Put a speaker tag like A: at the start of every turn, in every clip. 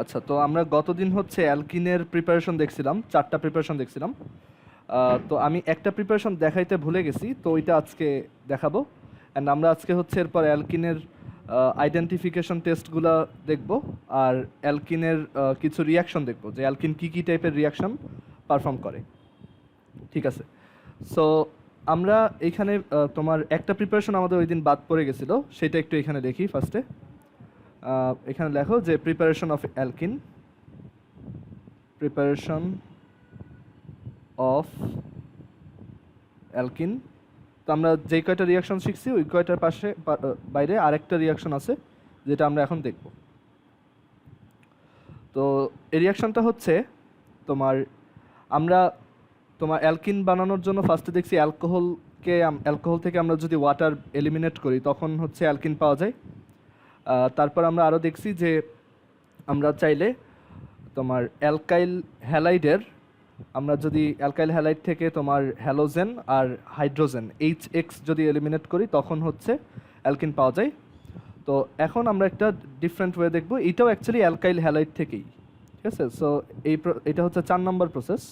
A: আচ্ছা, তো আমরা গতদিন হচ্ছে অ্যালকিনের প্রিপারেশন দেখছিলাম, 4টা প্রিপারেশন দেখছিলাম। তো আমি একটা প্রিপারেশন দেখাইতে ভুলে গেছি, তো ওইটা আজকে দেখাবো। অ্যান্ড আমরা আজকে হচ্ছে এরপর অ্যালকিনের আইডেন্টিফিকেশন টেস্টগুলো দেখব, আর অ্যালকিনের কিছু রিয়াকশন দেখব, যে অ্যালকিন কী কী টাইপের রিয়াকশন পারফর্ম করে। ঠিক আছে, সো আমরা এইখানে তোমার একটা প্রিপারেশন আমাদের ওই দিন বাদ পড়ে গেছিলো, সেটা একটু এখানে দেখি ফার্স্টে। এখানে লেখো যে preparation of alkyne, preparation of alkyne. তো আমরা যেই কয়টা রিয়াকশন শিখছি ওই কয়টার পাশে বাইরে আরেকটা রিয়াকশন আছে যেটা আমরা এখন দেখব। তো এই রিয়াকশনটা হচ্ছে তোমার, আমরা তোমার অ্যালকিন বানানোর জন্য ফার্স্টে দেখছি অ্যালকোহল থেকে আমরা যদি ওয়াটার এলিমিনেট করি তখন হচ্ছে অ্যালকিন পাওয়া যায়। তারপর আমরা আরও দেখছি যে আমরা চাইলে তোমার অ্যালকাইল হ্যালাইডের, আমরা যদি অ্যালকাইল হ্যালাইড থেকে তোমার হ্যালোজেন আর হাইড্রোজেন HX যদি এলিমিনেট করি তখন হচ্ছে অ্যালকিন পাওয়া যায়। তো এখন আমরা একটা ডিফারেন্ট ওয়ে দেখব, এটাও অ্যাকচুয়ালি অ্যালকাইল হ্যালাইড থেকেই। ঠিক আছে, সো এটা হচ্ছে 4 নম্বর প্রসেস।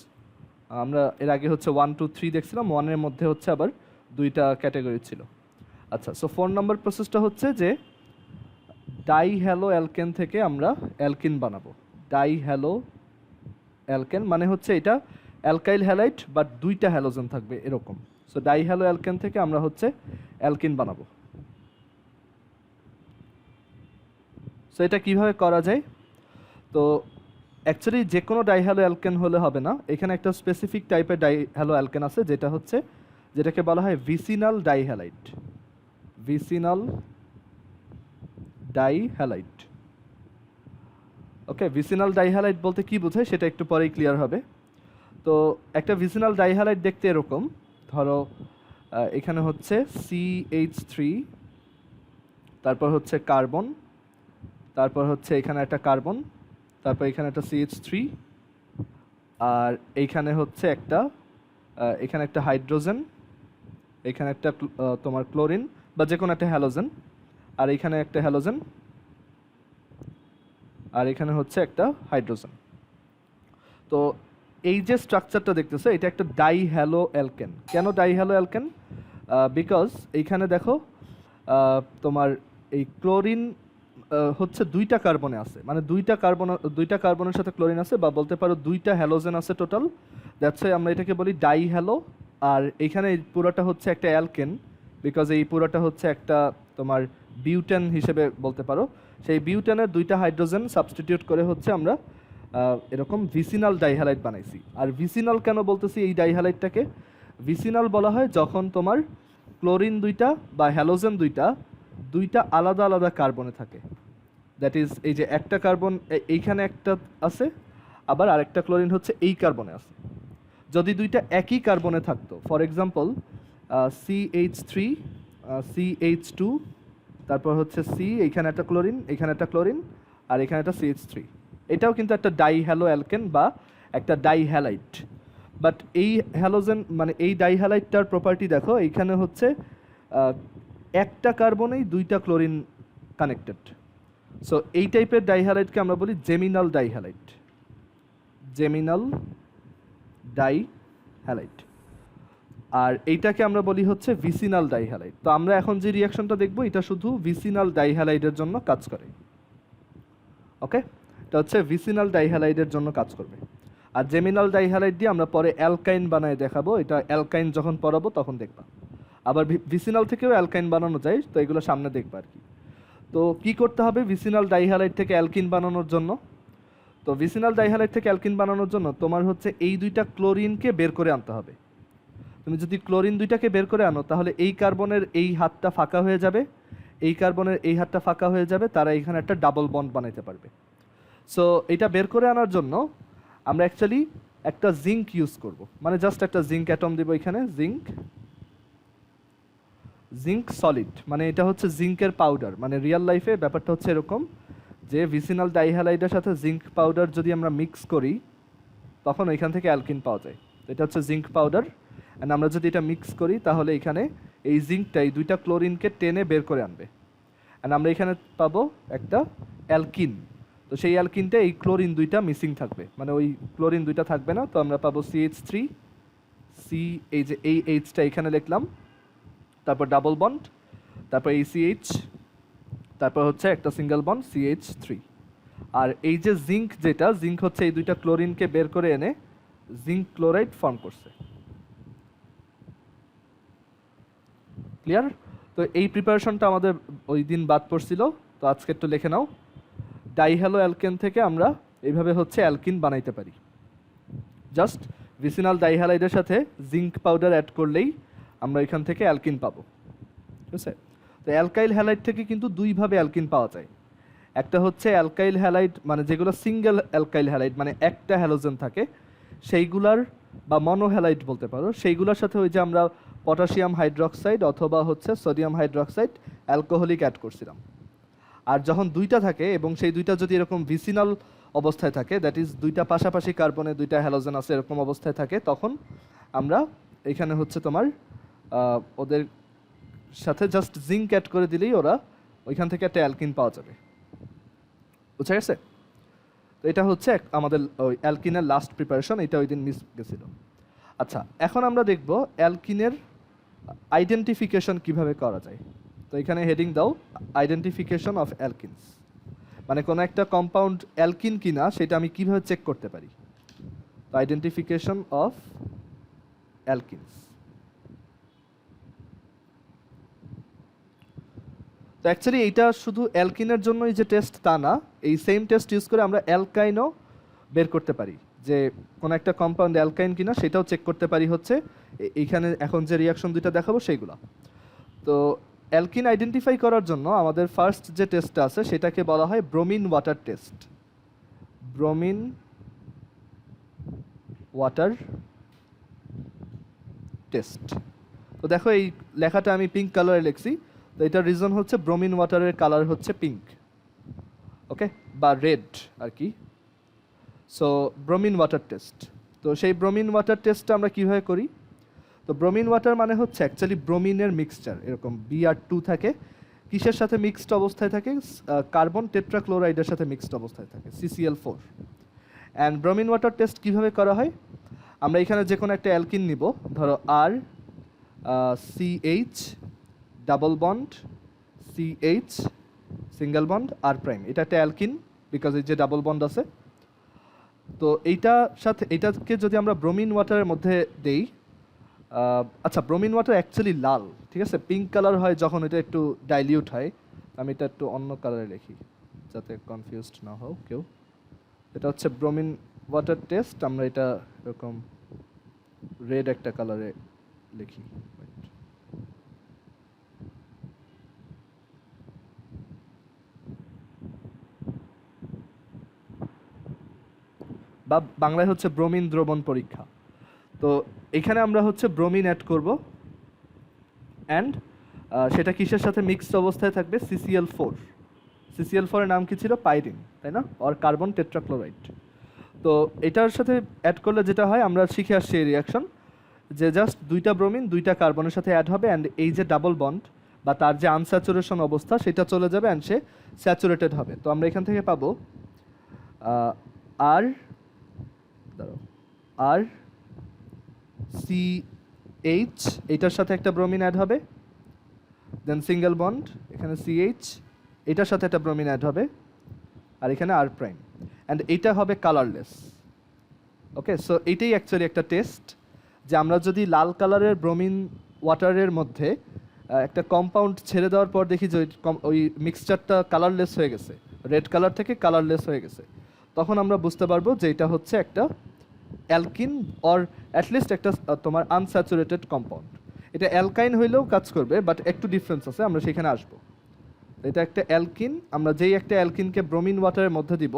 A: আমরা এর আগে হচ্ছে 1 2 3 দেখছিলাম, 1-এর মধ্যে হচ্ছে আবার 2টা ক্যাটাগরি ছিল। আচ্ছা, সো 4 নম্বর প্রসেসটা হচ্ছে যে ডাইহ্যালো অ্যালকেন থেকে আমরা অ্যালকিন বানাবো। ডাইহ্যালো অ্যালকেন মানে হচ্ছে এটা অ্যালকাইল হ্যালাইড বাট 2টা হ্যালোজেন থাকবে এরকম। সো ডাইহ্যালো অ্যালকেন থেকে আমরা হচ্ছে অ্যালকিন বানাবো। সো এটা কিভাবে করা যায়? তো অ্যাকচুয়ালি যে কোনো ডাইহ্যালো অ্যালকেন হলে হবে না, এখানে একটা স্পেসিফিক টাইপের ডাইহ্যালো অ্যালকেন আছে যেটাকে বলা হয় ভিসিনাল ডাইহ্যালাইড। Vicinal dihalide. ওকে, ভিসিনাল ডাইহ্যালাইড বলতে কি বোঝায় সেটা একটু পরেই ক্লিয়ার হবে। তো একটা ভিসিনাল ডাইহ্যালাইড দেখতে এরকম, ধরো এখানে হচ্ছে CH3, তারপর হচ্ছে কার্বন, তারপর হচ্ছে এখানে একটা কার্বন, তারপর এখানে একটা CH3, আর এইখানে হচ্ছে এখানে একটা হাইড্রোজেন, এখানে একটা তোমার ক্লোরিন বা যে কোনো একটা হ্যালোজেন, আর এখানে একটা হ্যালোজেন, আর এখানে হচ্ছে একটা হাইড্রোজেন। তো এই যে স্ট্রাকচারটা দেখতেছো এটা একটা ডাইহ্যালো অ্যালকেন। কেন ডাইহ্যালো অ্যালকেন? বিকজ এইখানে দেখো তোমার এই ক্লোরিন হচ্ছে 2টা কার্বনে আছে, মানে 2টা কার্বনের সাথে ক্লোরিন আছে, বা বলতে পারো 2টা হ্যালোজেন আছে টোটাল। দ্যাটস ওয়াই আমরা এটাকে বলি ডাইহ্যালো। আর এইখানে পুরোটা হচ্ছে একটা অ্যালকেন, বিকজ এই পুরোটা হচ্ছে একটা তোমার বিউটেন হিসেবে বলতে পারো। সেই বিউটেনের 2টা হাইড্রোজেন সাবস্টিটিউট করে হচ্ছে আমরা এরকম ভিসিনাল ডাইহ্যালাইড বানাইছি। আর ভিসিনাল কেন বলতেছি এই ডাইহ্যালাইডটাকে? ভিসিনাল বলা হয় যখন তোমার ক্লোরিন 2টা বা হ্যালোজেন 2টা আলাদা আলাদা কার্বনে থাকে। দ্যাট ইজ এই যে একটা কার্বন এইখানে একটা আছে, আবার আরেকটা ক্লোরিন হচ্ছে এই কার্বনে আছে। যদি 2টা একই কার্বনে থাকতো, ফর এক্সাম্পল CH3 CH2, তারপর হচ্ছে এইখানে একটা ক্লোরিন, এখানে একটা ক্লোরিন, আর এখানে একটা CH3, এটাও কিন্তু একটা ডাইহ্যালো অ্যালকেন বা একটা ডাইহ্যালাইড। বাট এই হ্যালোজেন মানে এই ডাইহ্যালাইডটার প্রপার্টি দেখো, এইখানে হচ্ছে একটা কার্বনেই 2টা ক্লোরিন কানেক্টেড। সো এই টাইপের ডাইহ্যালাইডকে আমরা বলি জেমিনাল ডাইহ্যালাইড। জেমিনাল ডাইহ্যালাইড। আর এইটাকে আমরা বলি হচ্ছে ভিসিনাল ডাইহ্যালাইড। তো আমরা এখন যে রিয়াকশনটা দেখব এটা শুধু ভিসিনাল ডাইহ্যালাইডের জন্য কাজ করে। ওকে, এটা হচ্ছে ভিসিনাল ডাইহ্যালাইডের জন্য কাজ করবে। আর জেমিনাল ডাইহ্যালাইড দিয়ে আমরা পরে অ্যালকাইন বানায় দেখাবো, এটা অ্যালকাইন যখন পড়াবো তখন দেখবা। আবার ভিসিনাল থেকেও অ্যালকাইন বানানো যায়, তো এগুলো সামনে দেখবা আর কি। তো কি করতে হবে ভিসিনাল ডাইহ্যালাইড থেকে অ্যালকিন বানানোর জন্য? তো ভিসিনাল ডাইহ্যালাইড থেকে অ্যালকিন বানানোর জন্য তোমার হচ্ছে এই 2টা ক্লোরিনকে বের করে আনতে হবে। তুমি যদি ক্লোরিন 2টাকে বের করে আনো তাহলে এই কার্বনের এই হাতটা ফাঁকা হয়ে যাবে, এই কার্বনের এই হাতটা ফাঁকা হয়ে যাবে, তারা এখানে একটা ডাবল বন্ড বানাইতে পারবে। সো এটা বের করে আনার জন্য আমরা অ্যাকচুয়ালি একটা জিঙ্ক ইউজ করব, মানে জাস্ট একটা জিঙ্ক অ্যাটম দিব এখানে, জিঙ্ক সলিড, মানে এটা হচ্ছে জিঙ্কের পাউডার। মানে রিয়েল লাইফে ব্যাপারটা হচ্ছে এরকম যে ভিসিনাল ডাইহ্যালাইডের সাথে জিঙ্ক পাউডার যদি আমরা মিক্স করি তখন ওইখান থেকে অ্যালকিন পাওয়া যায়। তো এটা হচ্ছে জিঙ্ক পাউডার, অ্যান্ড আমরা যদি এটা মিক্স করি তাহলে এখানে এই জিঙ্কটা এই 2টা ক্লোরিনকে টেনে বের করে আনবে, অ্যান্ড আমরা এখানে পাবো একটা অ্যালকিন। তো তো সেই অ্যালকিনটা এই ক্লোরিন দুইটা মিসিং থাকবে, মানে ওই ক্লোরিন দুইটা থাকবে না। তো আমরা পাবো CH3, এই যে এই এইচটা এখানে লিখলাম, তারপর ডাবল বন্ড, তারপর ACH, তারপর হচ্ছে একটা সিঙ্গেল বন্ড CH3। আর এই যে জিঙ্ক, যেটা জিঙ্ক হচ্ছে এই দুইটা ক্লোরিনকে বের করে এনে জিঙ্ক ক্লোরাইড ফর্ম করছে। ক্লিয়ার? তো এই প্রিপারেশনটা আমাদের ওই দিন বাদ পড়ছিল, তো আজকে একটু লিখে নাও। ডাইহ্যালো অ্যালকেন থেকে আমরা এইভাবে হচ্ছে অ্যালকিন বানাইতে পারি। জাস্ট ভিসিনাল ডাইহ্যালাইডের সাথে জিঙ্ক পাউডার অ্যাড করলেই আমরা এখান থেকে অ্যালকিন পাবো। ঠিক আছে? তো অ্যালকাইল হ্যালাইড থেকে কিন্তু দুইভাবে অ্যালকিন পাওয়া যায়। একটা হচ্ছে অ্যালকাইল হ্যালাইড, মানে যেগুলো সিঙ্গেল অ্যালকাইল হ্যালাইড, মানে একটা হ্যালোজেন থাকে সেইগুলার, বা মনোহ্যালাইড বলতে পারো, সেইগুলোর সাথে ওই যে আমরা পটাশিয়াম হাইড্রক্সাইড অথবা হচ্ছে সোডিয়াম হাইড্রক্সাইড অ্যালকোহলিক অ্যাড করছিলাম। আর যখন দুইটা থাকে এবং সেই দুইটা যদি এরকম ভিসিনাল অবস্থায় থাকে, দ্যাট ইজ দুইটা পাশাপাশি কার্বনে দুইটা হ্যালোজেন আছে এরকম অবস্থায় থাকে, তখন আমরা এখানে হচ্ছে তোমার ওদের সাথে জাস্ট জিঙ্ক অ্যাড করে দিলেই ওরা ওইখান থেকে একটা অ্যালকিন পাওয়া যাবে। বুঝা গেছে? তো এটা হচ্ছে আমাদের ওই অ্যালকিনের লাস্ট প্রিপারেশন, এটা ওই দিন মিস গেছিল। আচ্ছা, এখন আমরা দেখব অ্যালকিনের আইডেন্টিফিকেশন কিভাবে করা যায়। তো এখানে হেডিং দাও, আইডেন্টিফিকেশন অফ অ্যালকিনস, মানে কোনো একটা কম্পাউন্ড অ্যালকিন কিনা সেটা আমি কিভাবে চেক করতে পারি। তো আইডেন্টিফিকেশন অফ অ্যালকিনস। তো অ্যাকচুয়ালি এইটা শুধু অ্যালকিনের জন্যই যে টেস্ট তা না, এই সেম টেস্ট ইউজ করে আমরা অ্যালকাইনও বের করতে পারি, যে কোনো একটা কম্পাউন্ড অ্যালকাইন কিনা সেটাও চেক করতে পারি হচ্ছে এইখানে এখন যে রিয়াকশন দুইটা দেখাবো সেইগুলো। তো অ্যালকিন আইডেন্টিফাই করার জন্য আমাদের ফার্স্ট যে টেস্টটা আছে সেটাকে বলা হয় bromine water test. Bromine water test. তো দেখো এই লেখাটা আমি পিঙ্ক কালারে লিখছি, তো এটার রিজন হচ্ছে ব্রোমিন ওয়াটারের কালার হচ্ছে পিঙ্ক, ওকে, বা রেড আর কি। So bromine water test. তো সেই ব্রোমিন ওয়াটার টেস্টটা আমরা কীভাবে করি? তো ব্রোমিন ওয়াটার মানে হচ্ছে অ্যাকচুয়ালি ব্রোমিনের মিক্সচার, এরকম Br2 থাকে, কিসের সাথে মিক্সড অবস্থায় থাকে? কার্বন টেট্রাক্লোরাইডের সাথে মিক্সড অবস্থায় থাকে, CCl4। And bromine water test কীভাবে করা হয়? আমরা এখানে যে কোনো একটা অ্যালকিন নিব, ধরো R CH double bond CH single bond R prime, এটা একটা অ্যালকিন বিকজ এই যে ডাবল বন্ড আছে। তো এইটাকে যদি আমরা ব্রোমিন ওয়াটারের মধ্যে দেই, আচ্ছা ব্রোমিন ওয়াটার অ্যাকচুয়ালি লাল, ঠিক আছে, পিঙ্ক কালার হয় যখন এটা একটু ডাইলিউট হয়। আমি এটা একটু অন্য কালারে লিখি যাতে কনফিউজড না হও কেউ। এটা হচ্ছে ব্রোমিন ওয়াটার টেস্ট, আমরা এটা এরকম রেড একটা কালারে লিখি। বা বাংলায় হচ্ছে ব্রোমিন দ্রবণ পরীক্ষা। তো এখানে আমরা হচ্ছে ব্রোমিন অ্যাড করব, অ্যান্ড সেটা কিসের সাথে মিক্সড অবস্থায় থাকবে? CCl4। CCl4 এর নাম কি ছিল? পাইরিন, তাই না, অর কার্বন টেট্রাক্লোরাইড। তো এটার সাথে অ্যাড করলে যেটা হয়, আমরা শিখে আসছি এই রিয়াকশন, যে জাস্ট দুইটা ব্রোমিন দুইটা কার্বনের সাথে অ্যাড হবে, অ্যান্ড এই যে ডাবল বন্ড বা তার যে আনস্যাচুরেশন অবস্থা সেটা চলে যাবে, অ্যান্ড সে স্যাচুরেটেড হবে। তো আমরা এখান থেকে পাবো আর CH, এইটার সাথে একটা ব্রোমিন অ্যাড হবে, দেন সিঙ্গেল বন্ড, এখানে CH, এটার সাথে একটা ব্রোমিন অ্যাড হবে, আর এখানে R প্রাইম, অ্যান্ড এইটা হবে কালারলেস। ওকে, সো এইটাই অ্যাকচুয়ালি একটা টেস্ট, যে আমরা যদি লাল কালারের ব্রোমিন ওয়াটারের মধ্যে একটা কম্পাউন্ড ছেড়ে দেওয়ার পর দেখি যে ওই মিক্সচারটা কালারলেস হয়ে গেছে, রেড কালার থেকে কালারলেস হয়ে গেছে, তখন আমরা বুঝতে পারবো যে এটা হচ্ছে একটা অ্যালকিন অর অ্যাটলিস্ট একটা তোমার আনস্যাচুরেটেড কম্পাউন্ড। এটা অ্যালকাইন হইলেও কাজ করবে, বাট একটু ডিফারেন্স আছে, আমরা সেখানে আসবো। এটা একটা অ্যালকিন, আমরা যেই একটা অ্যালকিনকে ব্রোমিন ওয়াটারের মধ্যে দিব,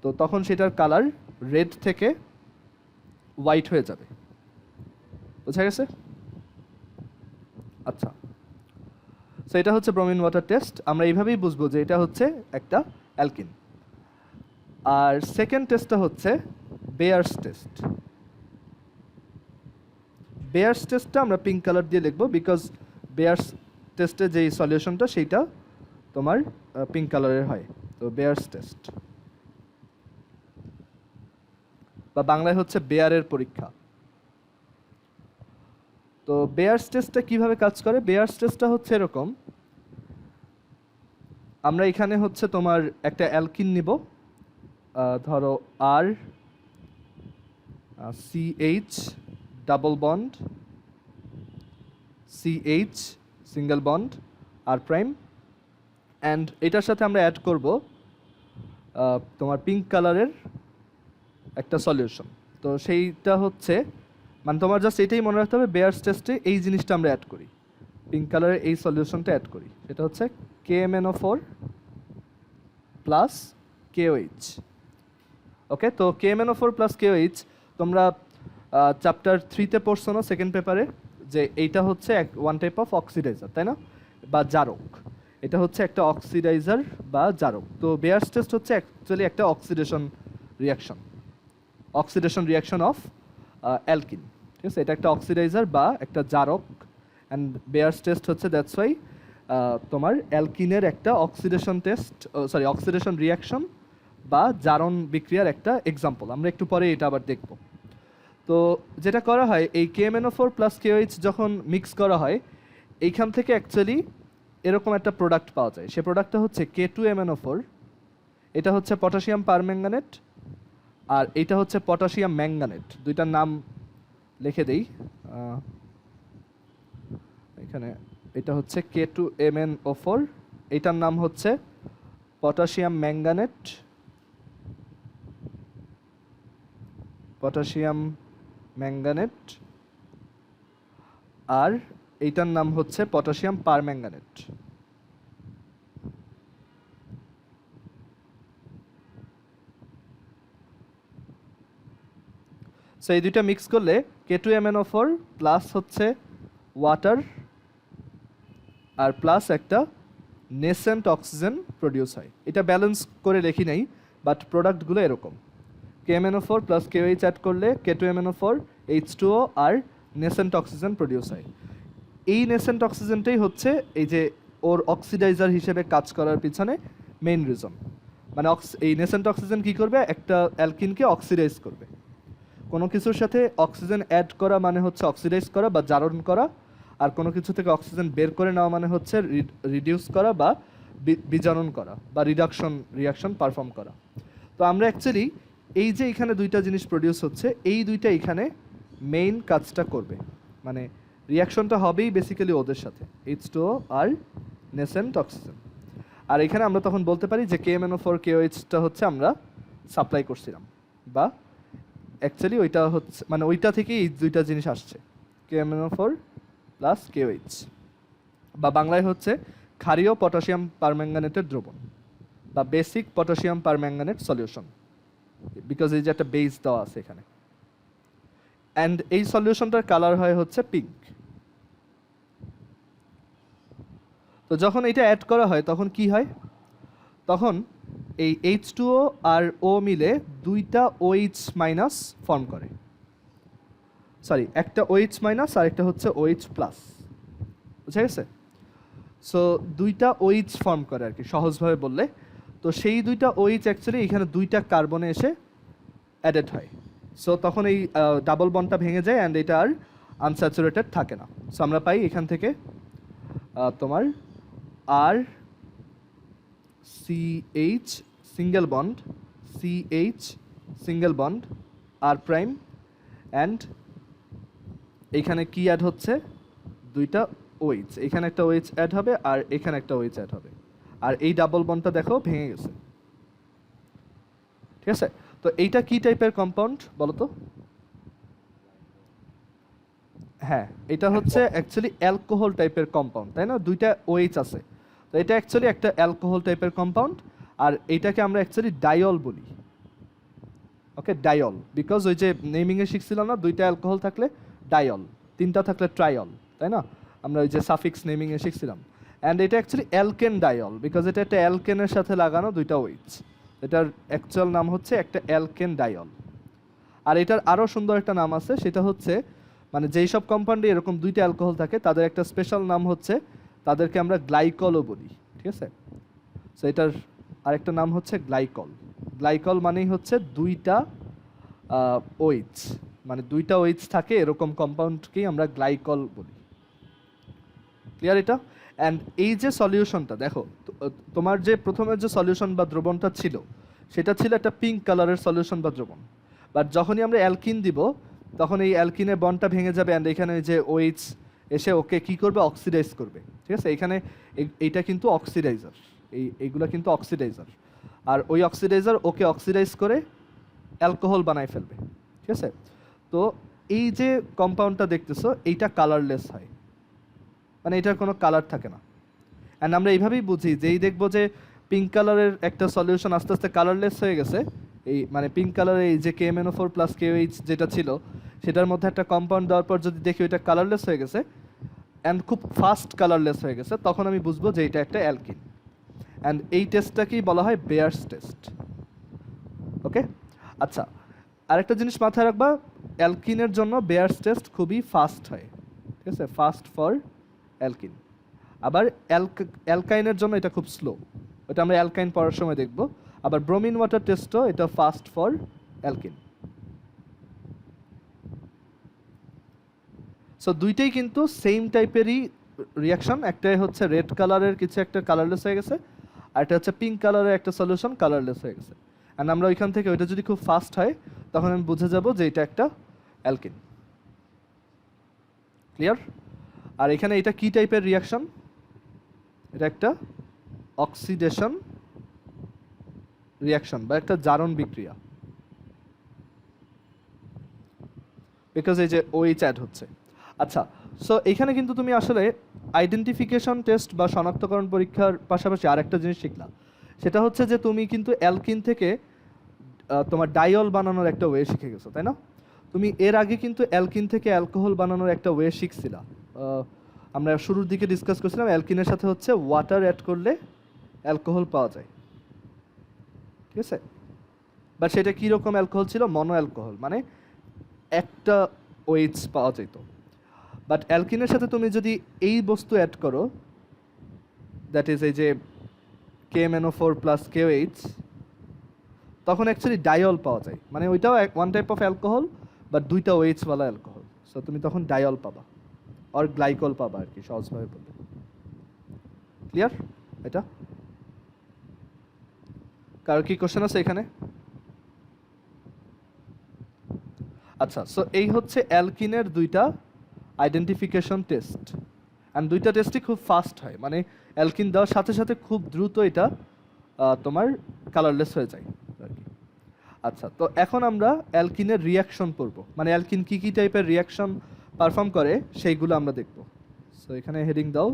A: তো তখন সেটার কালার রেড থেকে হোয়াইট হয়ে যাবে। বুঝা গেছে? আচ্ছা, সো এটা হচ্ছে ব্রোমিন ওয়াটার টেস্ট। আমরা এইভাবেই বুঝবো যে এটা হচ্ছে একটা অ্যালকিন। আর সেকেন্ড টেস্টটা হচ্ছে বেয়ার্স টেস্ট। বেয়ার্স টেস্টটা আমরা পিঙ্ক কালার দিয়ে লিখবো, বিকজ বেয়ার্স টেস্টে যেই সলিউশনটা সেইটা তোমার পিঙ্ক কালারের হয়। তো বেয়ার্স টেস্ট, বা বাংলায় হচ্ছে বেয়ারের পরীক্ষা। তো বেয়ার্স টেস্টটা কিভাবে কাজ করে? বেয়ার্স টেস্টটা হচ্ছে এরকম, আমরা এখানে হচ্ছে তোমার একটা অ্যালকিন নিব, ধরো R CH double bond, CH single bond, R prime, and এটার সাথে আমরা অ্যাড করব তোমার পিঙ্ক কালারের একটা সলিউশন। তো সেইটা হচ্ছে মানে তোমার জাস্ট এটাই মনে রাখতে হবে, বেয়ার্স টেস্টে এই জিনিসটা আমরা অ্যাড করি, পিঙ্ক কালারের এই সলিউশনটা অ্যাড করি, সেটা হচ্ছে KMnO4 প্লাস KOH। ওকে, তো KMnO4 প্লাস KOH তোমরা চ্যাপ্টার 3তে পড়ছো না সেকেন্ড পেপারে, যে এইটা হচ্ছে ওয়ান টাইপ অফ অক্সিডাইজার, তাই না, বা জারক। এটা হচ্ছে একটা অক্সিডাইজার বা জারক। তো বেয়ার্স টেস্ট হচ্ছে অ্যাকচুয়ালি একটা অক্সিডেশন রিয়াকশন অফ অ্যালকিন, ঠিক আছে। এটা একটা অক্সিডাইজার বা একটা জারক, অ্যান্ড বেয়ার্স টেস্ট হচ্ছে দ্যাটস ওয়াই তোমার অ্যালকিনের একটা অক্সিডেশন রিয়াকশন বা জারণ বিক্রিয়ার একটা এক্সাম্পল। আমরা একটু পরে এটা আবার দেখব। তো যেটা করা হয়, এই KMnO4 প্লাস KOH যখন মিক্স করা হয়, এইখান থেকে অ্যাকচুয়ালি এরকম একটা প্রোডাক্ট পাওয়া যায়। সে প্রোডাক্টটা হচ্ছে K2MnO4, এটা হচ্ছে পটাশিয়াম পারম্যাঙ্গানেট, আর এটা হচ্ছে পটাশিয়াম ম্যাঙ্গানেট। দুইটার নাম লিখে দেই এখানে। এটা হচ্ছে K2MnO4, এটার নাম হচ্ছে পটাশিয়াম ম্যাঙ্গানেট, আর এইটার নাম হচ্ছে পটাশিয়াম পারম্যাঙ্গানেট। সো এই দুইটা মিক্স করলে K2MnO4 প্লাস হচ্ছে ওয়াটার আর প্লাস একটা নেসেন্ট অক্সিজেন প্রডিউস হয়। এটা ব্যালেন্স করে লিখি নাই, বাট প্রোডাক্টগুলো এরকম। KMnO4 প্লাস KOH অ্যাড করলে K2MnO4 H2O আর নেসেন্ট অক্সিজেন প্রডিউস হয়। এই নেসেন্ট অক্সিজেনটাই হচ্ছে এই যে ওর অক্সিডাইজার হিসেবে কাজ করার পিছনে মেইন রিজন। মানে এই নেসেন্ট অক্সিজেন কি করবে? একটা অ্যালকিনকে অক্সিডাইজ করবে। কোনো কিছুর সাথে অক্সিজেন অ্যাড করা মানে হচ্ছে অক্সিডাইজ করা বা জারণ করা, আর কোনো কিছু থেকে অক্সিজেন বের করে নেওয়া মানে হচ্ছে রিডিউস করা বা বিজারণ করা বা রিয়াকশন পারফর্ম করা। তো আমরা অ্যাকচুয়ালি এই যে এখানে দুইটা জিনিস প্রডিউস হচ্ছে, এই দুইটা এখানে মেইন কাজটা করবে, মানে রিয়াকশনটা হবেই বেসিক্যালি ওদের সাথে, H2O আর নেসেন্ট অক্সিজেন। আর এখানে আমরা তখন বলতে পারি যে KMnO4 KOHটা হচ্ছে আমরা সাপ্লাই করছিলাম, বা অ্যাকচুয়ালি ওইটা হচ্ছে মানে ওইটা থেকেই এই দুইটা জিনিস আসছে, KMnO4 প্লাস KOH, বা বাংলায় হচ্ছে ক্ষারীয় পটাশিয়াম পারম্যাঙ্গানেটের দ্রবণ বা basic potassium permanganate solution, because এই যে একটা বেস দেওয়া আছে এখানে। অ্যান্ড এই সলিউশনটার কালার হয় হচ্ছে পিঙ্ক। তো যখন এটা অ্যাড করা হয় তখন কি হয়? তখন এই H2O আর O মিলে দুইটা OH মাইনাস ফর্ম করে, সরি একটা OH মাইনাস আর একটা হচ্ছে OH প্লাস, বুঝা গেছে? সো দুইটা OH ফর্ম করে আর কি সহজভাবে বললে। তো সেই দুইটা OH অ্যাকচুয়ালি এখানে দুইটা কার্বনে এসে অ্যাডেড হয়। সো তখন এই ডাবল বন্ডটা ভেঙে যায় অ্যান্ড এটা আর আনস্যাচুরেটেড থাকে না। সো আমরা পাই এখান থেকে তোমার R CH single bond, CH single bond, R prime, and এইখানে কি অ্যাড হচ্ছে? দুইটা OH, এখানে একটা OH অ্যাড হবে আর এখানে একটা OH অ্যাড হবে, আর এই ডাবল বন্ডটা দেখো ভেঙে গেছে, ঠিক আছে? তো এইটা কি টাইপের কম্পাউন্ড বলো তো? হ্যাঁ, এটা হচ্ছে অ্যাকচুয়ালি অ্যালকোহল টাইপের কম্পাউন্ড, তাই না? দুইটা OH আছে, তো এটা অ্যাকচুয়ালি একটা অ্যালকোহল টাইপের কম্পাউন্ড, আর এইটাকে আমরা অ্যাকচুয়ালি ডায়ল বলি। ওকে, ডায়ল, বিকজ ওই যে নেমিংয়ে শিখছিলাম না, দুইটা অ্যালকোহল থাকলে ডায়ল, তিনটা থাকলে ট্রায়ল, তাই না? আমরা ওই যে সাফিক্স নেমিংয়ে শিখছিলাম। অ্যান্ড এটা অ্যাকচুয়ালি অ্যালকেন ডায়ল, বিকজ এটা একটা অ্যালকেনের সাথে লাগানো দুইটা OH। এটার অ্যাকচুয়াল নাম হচ্ছে একটা অ্যালকেন ডায়ল। আর এটার আরও সুন্দর একটা নাম আছে, সেটা হচ্ছে মানে যেই সব কম্পাউন্ডে এরকম দুইটা অ্যালকোহল থাকে তাদের একটা স্পেশাল নাম হচ্ছে, তাদেরকে আমরা গ্লাইকলও বলি, ঠিক আছে? সো এটার আরেকটা নাম হচ্ছে গ্লাইকল। গ্লাইকল মানেই হচ্ছে দুইটা ওইচ, মানে দুইটা ওইচ থাকে এরকম কম্পাউন্ডকেই আমরা গ্লাইকল বলি। ক্লিয়ার এটা? অ্যান্ড এই যে সলিউশনটা দেখো, তোমার যে প্রথমের যে সলিউশন বা দ্রবণটা ছিল সেটা ছিল একটা পিঙ্ক কালারের সলিউশন বা দ্রবণ, বাট যখনই আমরা অ্যালকিন দিব তখন এই অ্যালকিনের বন্ডটা ভেঙে যাবে অ্যান্ড এখানে যে ওইচ এসে ওকে কি করবে, অক্সিডাইজ করবে। ঠিক আছে, এখানে এইটা কিন্তু অক্সিডাইজার, এইগুলো কিন্তু অক্সিডাইজার, আর ওই অক্সিডাইজার ওকে অক্সিডাইজ করে অ্যালকোহল বানায় ফেলবে। ঠিক আছে, তো এই যে কম্পাউন্ডটা দেখতেছো এইটা কালারলেস হয়, মানে এটার কোনো কালার থাকে না। অ্যান্ড আমরা এইভাবেই বুঝি, যেই দেখবো যে পিঙ্ক কালারের একটা সলিউশন আস্তে আস্তে কালারলেস হয়ে গেছে, এই মানে পিঙ্ক কালারের এই যে KMnO4 প্লাস KOH যেটা ছিল সেটার মধ্যে একটা কম্পাউন্ড দেওয়ার পর যদি দেখি ওইটা কালারলেস হয়ে গেছে অ্যান্ড খুব ফাস্ট কালারলেস হয়ে গেছে, তখন আমি বুঝবো যে এটা একটা অ্যালকিন। অ্যান্ড এই টেস্টটাকেই বলা হয় বেয়ার্স টেস্ট। ওকে, আচ্ছা, আরেকটা জিনিস মাথায় রাখবা, অ্যালকিনের জন্য বেয়ার্স টেস্ট খুবই ফাস্ট হয়। ঠিক আছে, ফাস্ট ফর অ্যালকিন। আবার অ্যালকাইনের জন্য এটা খুব স্লো, ওটা আমরা অ্যালকাইন পড়ার সময় দেখব। আবার ব্রোমিন ওয়াটার টেস্টও এটা ফাস্ট ফর অ্যালকিন। সো দুইটাই কিন্তু সেম টাইপেরই রিয়াকশন, একটাই হচ্ছে রেড কালারের কিছু একটা কালারলেস হয়ে গেছে, আর এটা হচ্ছে পিঙ্ক কালারের একটা সলিউশন কালারলেস হয়ে গেছে। অ্যান্ড আমরা ওইখান থেকে ওইটা যদি খুব ফাস্ট হয় তখন আমি বুঝে যাব যে এটা একটা অ্যালকিন। ক্লিয়ার? আর এখানে এটা কি টাইপের রিয়াকশন, এটা একটা অক্সিডেশন রিয়াকশন বা একটা জারণ বিক্রিয়া, বিকজ এই যে OH অ্যাড হচ্ছে। আচ্ছা, সো এখানে কিন্তু তুমি আসলে আইডেন্টিফিকেশন টেস্ট বা শনাক্তকরণ পরীক্ষার পাশাপাশি আরেকটা জিনিস শিখলা, সেটা হচ্ছে যে তুমি কিন্তু অ্যালকিন থেকে তোমার ডাইল বানানোর একটা ওয়ে শিখে গেছো, তাই না? তুমি এর আগে কিন্তু অ্যালকিন থেকে অ্যালকোহল বানানোর একটা ওয়ে শিখছিলা। আমরা শুরুর দিকে ডিসকাস করছিলাম অ্যালকিনের সাথে হচ্ছে ওয়াটার অ্যাড করলে অ্যালকোহল পাওয়া যায়। ঠিক আছে, বাট সেটা কীরকম অ্যালকোহল ছিল, মনো অ্যালকোহল, মানে একটা ওয়েজ পাওয়া যেত। বাট অ্যালকিনের সাথে তুমি যদি এই বস্তু অ্যাড করো, দ্যাট ইজ এই যে KMnO4 প্লাস KOH, তখন অ্যাকচুয়ালি ডাইল পাওয়া যায়, মানে ওইটাও one type of alcohol but দুইটা ওয়েজওয়ালা অ্যালকোহল। সো তুমি তখন ডাইল পাবা আর গ্লাইকল পাবা আর কি, সহজভাবে বলতে। ক্লিয়ার এটা? কারো কি কোশ্চেন আছে এখানে? আচ্ছা, সো এই হচ্ছে অ্যালকিনের দুইটা আইডেন্টিফিকেশন টেস্ট, অ্যান্ড দুইটা টেস্টই খুব ফাস্ট হয়, মানে অ্যালকিন দেওয়ার সাথে সাথে খুব দ্রুত এটা তোমার কালারলেস হয়ে যায় আর কি। আচ্ছা, তো এখন আমরা অ্যালকিনের রিয়াকশন পড়ব, মানে অ্যালকিন কী কী টাইপের রিয়াকশন পারফর্ম করে সেইগুলো আমরা দেখব। সো এখানে হেডিং দাও,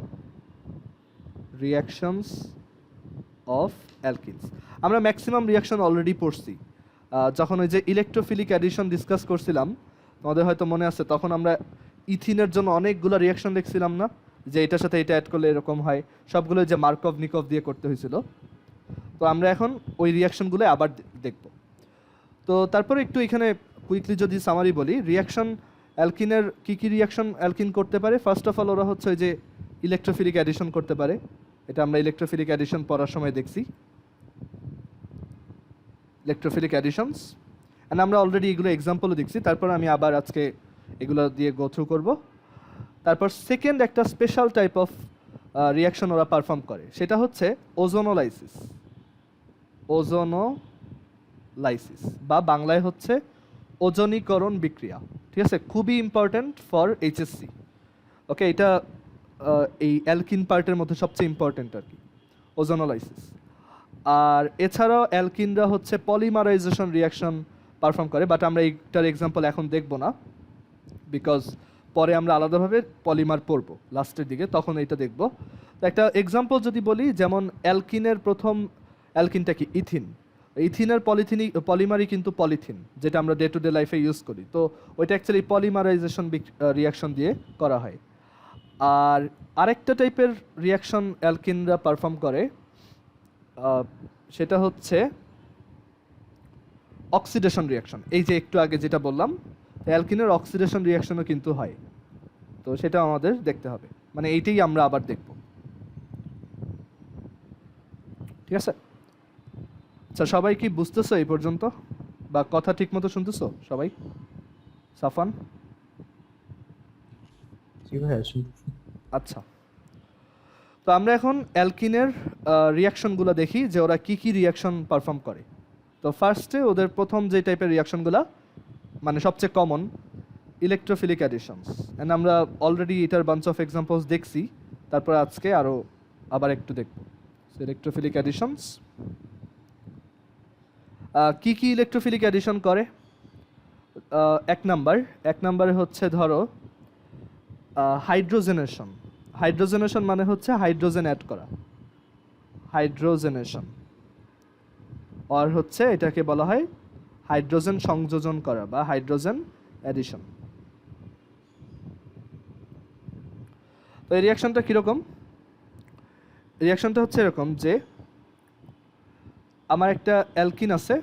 A: রিয়াকশনস অফ অ্যালকিনস। আমরা ম্যাক্সিমাম রিয়াকশন অলরেডি পড়ছি, যখন ওই যে ইলেকট্রোফিলিক অ্যাডিশন ডিসকাস করছিলাম তোমাদের হয়তো মনে আছে, তখন আমরা ইথিনের জন্য অনেকগুলো রিয়াকশন দেখছিলাম না, যে এটার সাথে এটা অ্যাড করলে এরকম হয়, সবগুলো যে মার্কভ নিকভ দিয়ে করতে হয়েছিল। তো আমরা এখন ওই রিয়াকশনগুলো আবার দেখব। তো তারপরে একটু এখানে কুইকলি যদি সামারি বলি, রিয়াকশন অ্যালকিনের কী কী রিয়াকশন অ্যালকিন করতে পারে। ফার্স্ট অফ অল ওরা হচ্ছে ওই যে ইলেকট্রোফিলিক অ্যাডিশন করতে পারে, এটা আমরা ইলেকট্রোফিলিক অ্যাডিশন পড়ার সময় দেখছি, ইলেকট্রোফিলিক অ্যাডিশনস, অ্যান্ড আমরা অলরেডি এগুলো এক্সাম্পলও দেখছি। তারপর আমি আবার আজকে এগুলো দিয়ে গো থ্রু করবো। তারপর সেকেন্ড একটা স্পেশাল টাইপ অফ রিয়াকশন ওরা পারফর্ম করে, সেটা হচ্ছে ওজোনোলাইসিস। ওজোনোলাইসিস বা বাংলায় হচ্ছে ওজনীকরণ বিক্রিয়া। ঠিক আছে, খুবই ইম্পর্ট্যান্ট ফর HSC। ওকে, এটা এই অ্যালকিন পার্টের মধ্যে সবচেয়ে ইম্পর্ট্যান্ট আর কি, ওজোনোলাইসিস। আর এছাড়াও অ্যালকিনরা হচ্ছে পলিমারাইজেশন রিয়াকশন পারফর্ম করে, বাট আমরা এইটার এক্সাম্পল এখন দেখব না, বিকজ পরে আমরা আলাদাভাবে পলিমার পড়ব লাস্টের দিকে, তখন এইটা দেখব। তো একটা এক্সাম্পল যদি বলি, যেমন অ্যালকিনের প্রথম অ্যালকিনটা কি, ইথিন। ইথিনের পলিমারই কিন্তু পলিথিন, যেটা আমরা ডে টু ডে লাইফে ইউজ করি। তো ওইটা অ্যাকচুয়ালি পলিমারাইজেশন রিয়াকশন দিয়ে করা হয়। আর আরেকটা টাইপের রিয়াকশন অ্যালকিনরা পারফর্ম করে, সেটা হচ্ছে অক্সিডেশন রিয়াকশন। এই যে একটু আগে যেটা বললাম, অ্যালকিনের অক্সিডেশন রিয়াকশনও কিন্তু হয়, তো সেটা আমাদের দেখতে হবে, মানে এইটাই আমরা আবার দেখব। ঠিক আছে, আচ্ছা, সবাই কি বুঝতেছো এই পর্যন্ত বা কথা ঠিক মতো শুনতেছো সবাই? সাফান?
B: জি ভাইয়া শুনতেছি।
A: আচ্ছা, তো আমরা এখন অ্যালকিনের রিয়াকশনগুলো দেখি যে ওরা কি কি রিয়াকশন পারফর্ম করে। তো ফার্স্টে ওদের প্রথম যে টাইপের রিয়াকশনগুলো মানে সবচেয়ে কমন, ইলেকট্রোফিলিক অ্যাডিশনস। অ্যান্ড আমরা অলরেডি এটার বাঞ্চ অফ এক্সাম্পলস দেখছি, তারপর আজকে আবার একটু দেখব। ইলেকট্রোফিলিক অ্যাডিশনস কি কি ইলেকট্রোফিলিক অ্যাডিশন করে? এক নাম্বারে হচ্ছে ধরো হাইড্রোজেনেশন। হাইড্রোজেনেশন মানে হচ্ছে হাইড্রোজেন অ্যাড করা, হাইড্রোজেনেশন। আর হচ্ছে এটাকে বলা হয় হাইড্রোজেন সংযোজন করা বা হাইড্রোজেন অ্যাডিশন। তো এই রিয়াকশনটা কীরকম? রিয়াকশনটা হচ্ছে এরকম যে আমার একটা অ্যালকিন আছে,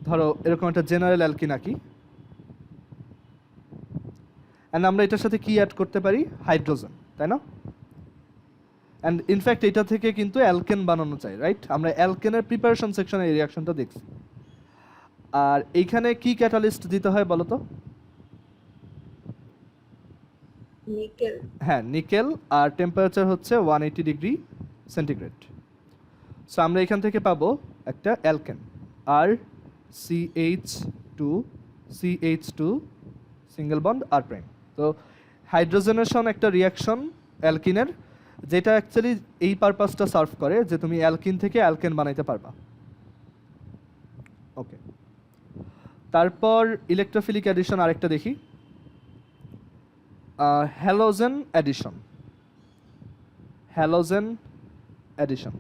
A: ধরো এরকম একটা জেনারেল অ্যালকিন আঁকি, অ্যান্ড আমরা এটার সাথে কি অ্যাড করতে পারি? হাইড্রোজেন, তাই না? অ্যান্ড ইনফ্যাক্ট এটা থেকে কিন্তু অ্যালকেন বানানো চাই, রাইট? আমরা অ্যালকেনের প্রিপারেশন সেকশনে এই রিয়াকশনটা দেখছি। আর এইখানে কি ক্যাটালিস্ট দিতে হয় বলো তো?
C: নিকেল।
A: হ্যাঁ, নিকেল। আর টেম্পারেচার হচ্ছে 180 ডিগ্রি সেন্টিগ্রেড। সো আমরা এখান থেকে পাবো একটা অ্যালকেন, আর CH2 single bond R prime. তো হাইড্রোজেনেশন একটা রিয়াকশন অ্যালকিনের, যেটা অ্যাকচুয়ালি এই পারপাসটা সার্ভ করে যে তুমি অ্যালকিন থেকে অ্যালকেন বানাইতে পারবা। ওকে, তারপর ইলেকট্রোফিলিক অ্যাডিশন আরেকটা দেখি, halogen addition. Halogen addition,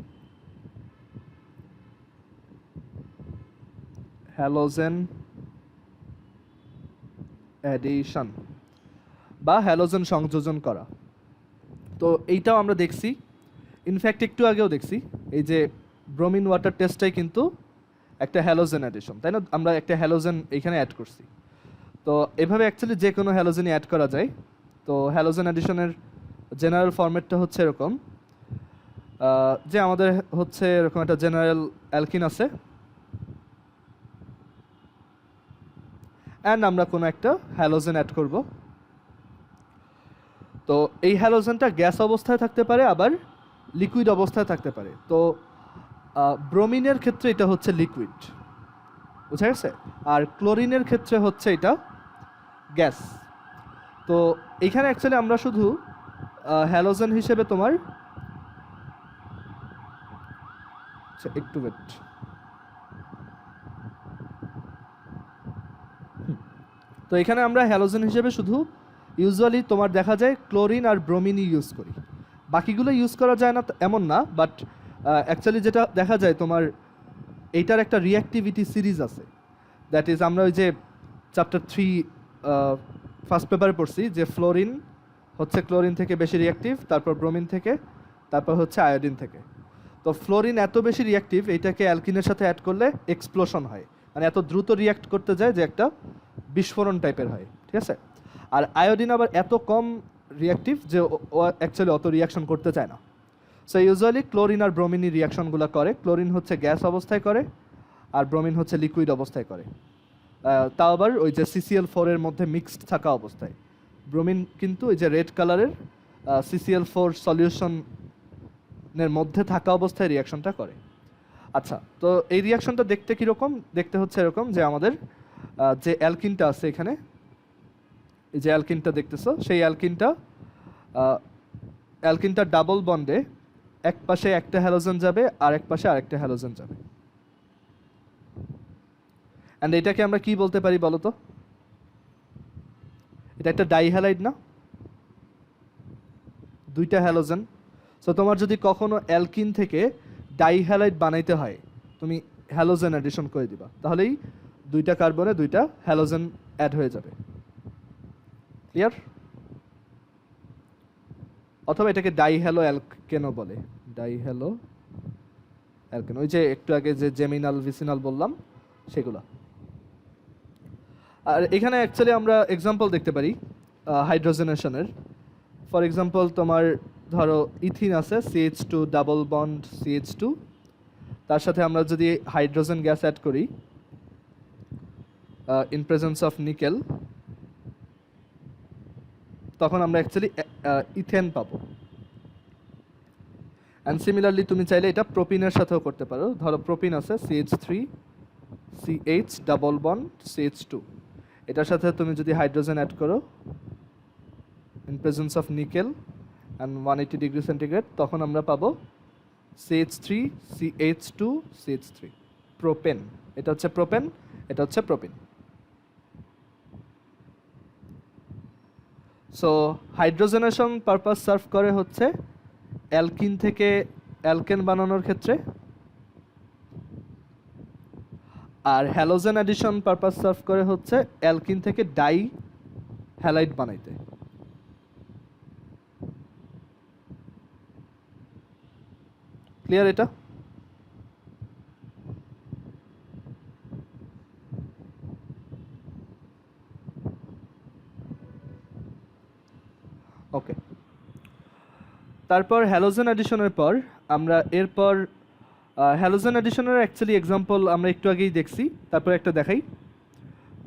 A: halogen addition বা হ্যালোজেন সংযোজন করা। তো এইটাও আমরা দেখছি, ইনফ্যাক্ট একটু আগেও দেখছি, এই যে ব্রোমিন ওয়াটার টেস্টটাই কিন্তু একটা হ্যালোজেন অ্যাডিশন, তাই না? আমরা একটা হ্যালোজেন এখানে অ্যাড করছি। তো এভাবে অ্যাকচুয়ালি যে কোনো হ্যালোজেনই অ্যাড করা যায়। তো হ্যালোজেন অ্যাডিশনের জেনারেল ফরম্যাটটা হচ্ছে এরকম, যে আমাদের হচ্ছে এরকম একটা জেনারেল অ্যালকিন আছে, অ্যান্ড আমরা কোনো একটা হ্যালোজেন অ্যাড করব। তো এই হ্যালোজেনটা গ্যাস অবস্থায় থাকতে পারে, আবার লিকুইড অবস্থায় থাকতে পারে। তো ব্রোমিনের ক্ষেত্রে এটা হচ্ছে লিকুইড, বুঝা গেছে? আর ক্লোরিনের ক্ষেত্রে হচ্ছে এটা গ্যাস। তো এখানে অ্যাকচুয়ালি আমরা শুধু হ্যালোজেন হিসেবে তোমার একটু ওয়েট, তো এখানে আমরা হ্যালোজেন হিসেবে শুধু ইউজুয়ালি তোমার দেখা যায় ক্লোরিন আর ব্রোমিনই ইউজ করি, বাকিগুলো ইউজ করা যায় না এমন না, বাট অ্যাকচুয়ালি যেটা দেখা যায় তোমার এইটার একটা রিঅ্যাক্টিভিটি সিরিজ আছে, দ্যাট ইজ আমরা ওই যে চ্যাপ্টার 3 ফার্স্ট পেপারে পড়ছি যে ফ্লোরিন হচ্ছে ক্লোরিন থেকে বেশি রিঅ্যাক্টিভ, তারপর ব্রোমিন থেকে, তারপর হচ্ছে আয়োডিন থেকে। তো ফ্লোরিন এত বেশি রিঅ্যাক্টিভ, এইটাকে অ্যালকিনের সাথে অ্যাড করলে এক্সপ্লোশন হয়, মানে এত দ্রুত রিঅ্যাক্ট করতে যায় যে একটা বিস্ফোরণ টাইপের হয়, ঠিক আছে? আর আয়োডিন আবার এত কম রিঅ্যাক্টিভ যে ও অ্যাকচুয়ালি অত রিয়াকশন করতে চায় না। সো ইউজুয়ালি ক্লোরিন আর ব্রোমিনই রিয়াকশনগুলো করে। ক্লোরিন হচ্ছে গ্যাস অবস্থায় করে, আর ব্রোমিন হচ্ছে লিকুইড অবস্থায় করে, তাও আবার ওই যে CCl4 এর মধ্যে মিক্সড থাকা অবস্থায়। ব্রোমিন কিন্তু ওই যে রেড কালারের CCl4 সলিউশনের মধ্যে থাকা অবস্থায় রিয়াকশনটা করে। আচ্ছা, তো এই রিয়াকশনটা দেখতে কীরকম? দেখতে হচ্ছে এরকম যে আমাদের যে অ্যালকিনটা আছে এখানে, এই যে অ্যালকিনটা দেখতেছো, সেই অ্যালকিনটা ডাবল বন্ডে এক পাশে একটা হ্যালোজেন যাবে আর এক পাশে আরেকটা হ্যালোজেন যাবে। অ্যান্ড এটাকে আমরা কি বলতে পারি বলো তো? এটা একটা ডাইহ্যালাইড না? দুইটা হ্যালোজেন। সো তোমার যদি কখনো অ্যালকিন থেকে ডাইহ্যালাইড বানাইতে হয়, তুমি হ্যালোজেন অ্যাডিশন করে দিবা, তাহলেই দুইটা কার্বনে দুইটা হ্যালোজেন অ্যাড হয়ে যাবে। ক্লিয়ার? অথবা এটাকে ডাইহ্যালো অ্যালকেনও বলে, ডাইহ্যালো অ্যালকেন, ওই যে একটু আগে যে জেমিনাল ভিসিনাল বললাম সেগুলো। আর এখানে অ্যাকচুয়ালি আমরা এক্সাম্পল দেখতে পারি হাইড্রোজেনেশনের। ফর এক্সাম্পল তোমার ধরো ইথিন আছে, CH2 ডাবল বন্ড CH2, তার সাথে আমরা যদি হাইড্রোজেন গ্যাস অ্যাড করি, ইন প্রেজেন্স অফ নিকেল, তখন আমরা অ্যাকচুয়ালি ইথেন পাবো। অ্যান্ড সিমিলারলি তুমি চাইলে এটা প্রোপিনের সাথেও করতে পারো। ধরো প্রোপিন আছে CH3 CH double bond CH2, এটার সাথে তুমি যদি হাইড্রোজেন অ্যাড করো in presence of nickel and 180 degree centigrade, তখন আমরা পাবো CH3 CH2 CH3, প্রোপেন। এটা হচ্ছে প্রোপেন, এটা হচ্ছে propene. So hydrogenation purpose serve করে হচ্ছে অ্যালকিন থেকে অ্যালকেন বানানোর ক্ষেত্রে, আর হ্যালোজেন অ্যাডিশন পারপাস সার্ভ করে হচ্ছে অ্যালকিন থেকে ডাই হ্যালাইড বানাইতে। ক্লিয়ার এটা? ওকে, তারপর হ্যালোজেন অ্যাডিশনের পর আমরা এরপর হ্যালোজেন অ্যাডিশনের অ্যাকচুয়ালি এক্সাম্পল আমরা একটু আগেই দেখছি, তারপর একটা দেখাই।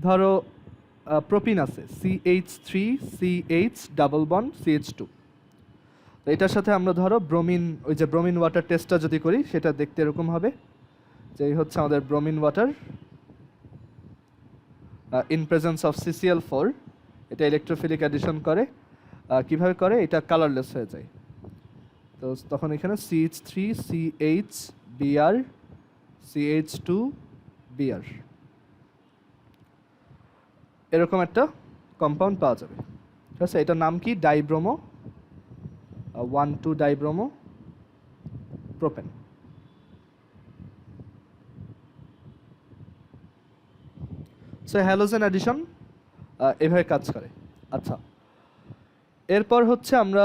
A: ধরো প্রোপিন আছে CH3 CH double bond CH2, তো এটার সাথে আমরা ধরো ব্রোমিন, ওই যে ব্রোমিন ওয়াটার টেস্টটা যদি করি সেটা দেখতে এরকম হবে, যে এই হচ্ছে আমাদের bromine water in presence of CCl4, এটা ইলেকট্রোফিলিক অ্যাডিশন করে। কিভাবে করে? এটা কালারলেস হয়ে যায়, তো তখন এখানে CH3 CH Br CH2 Br এরকম একটা কম্পাউন্ড পাওয়া যাবে। ঠিক আছে, এটার নাম কি? Dibromo 1,2 dibromo propane. So halogen addition এভাবে কাজ করে। আচ্ছা, এরপর হচ্ছে আমরা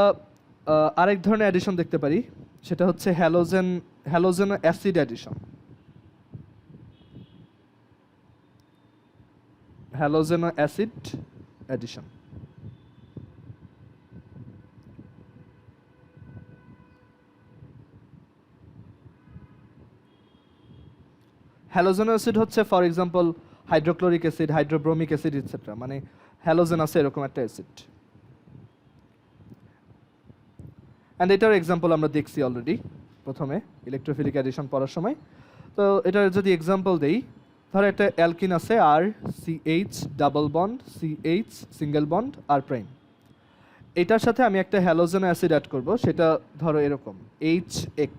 A: আরেক ধরনের অ্যাডিশন দেখতে পারি, সেটা হচ্ছে halogen acid addition. Halogen acid addition, halogen acid হচ্ছে for example hydrochloric acid, hydrobromic acid etcetera, মানে হ্যালোজেন আছে এরকম একটা অ্যাসিড। অ্যান্ড এটার এক্সাম্পল আমরা দেখছি অলরেডি প্রথমে ইলেকট্রোফিলিক অ্যাডিশন পড়ার সময়। তো এটার যদি এক্সাম্পল দেই, ধরো একটা অ্যালকিন আছে R CH double bond CH single bond R prime, এটার সাথে আমি একটা হ্যালোজেন অ্যাসিড অ্যাড করব, সেটা ধরো এরকম HX,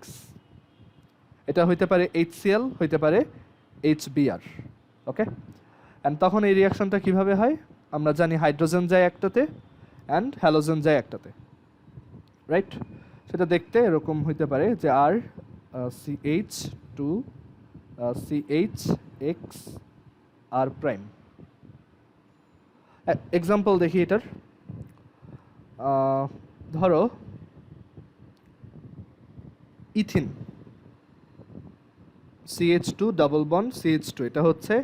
A: এটা হইতে পারে HCl, হইতে পারে HBr। ওকে, অ্যান্ড তখন এই রিয়াকশনটা কিভাবে হয়? আমরা জানি হাইড্রোজেন যায় একটাতে অ্যান্ড হ্যালোজেন যায় একটাতে, রাইট? সেটা দেখতে এরকম হইতে পারে যে আর CH2 CHX আর প্রাইম। এক্সাম্পল দেখি এটার। ধরো ethene CH2 double bond CH2, এটা হচ্ছে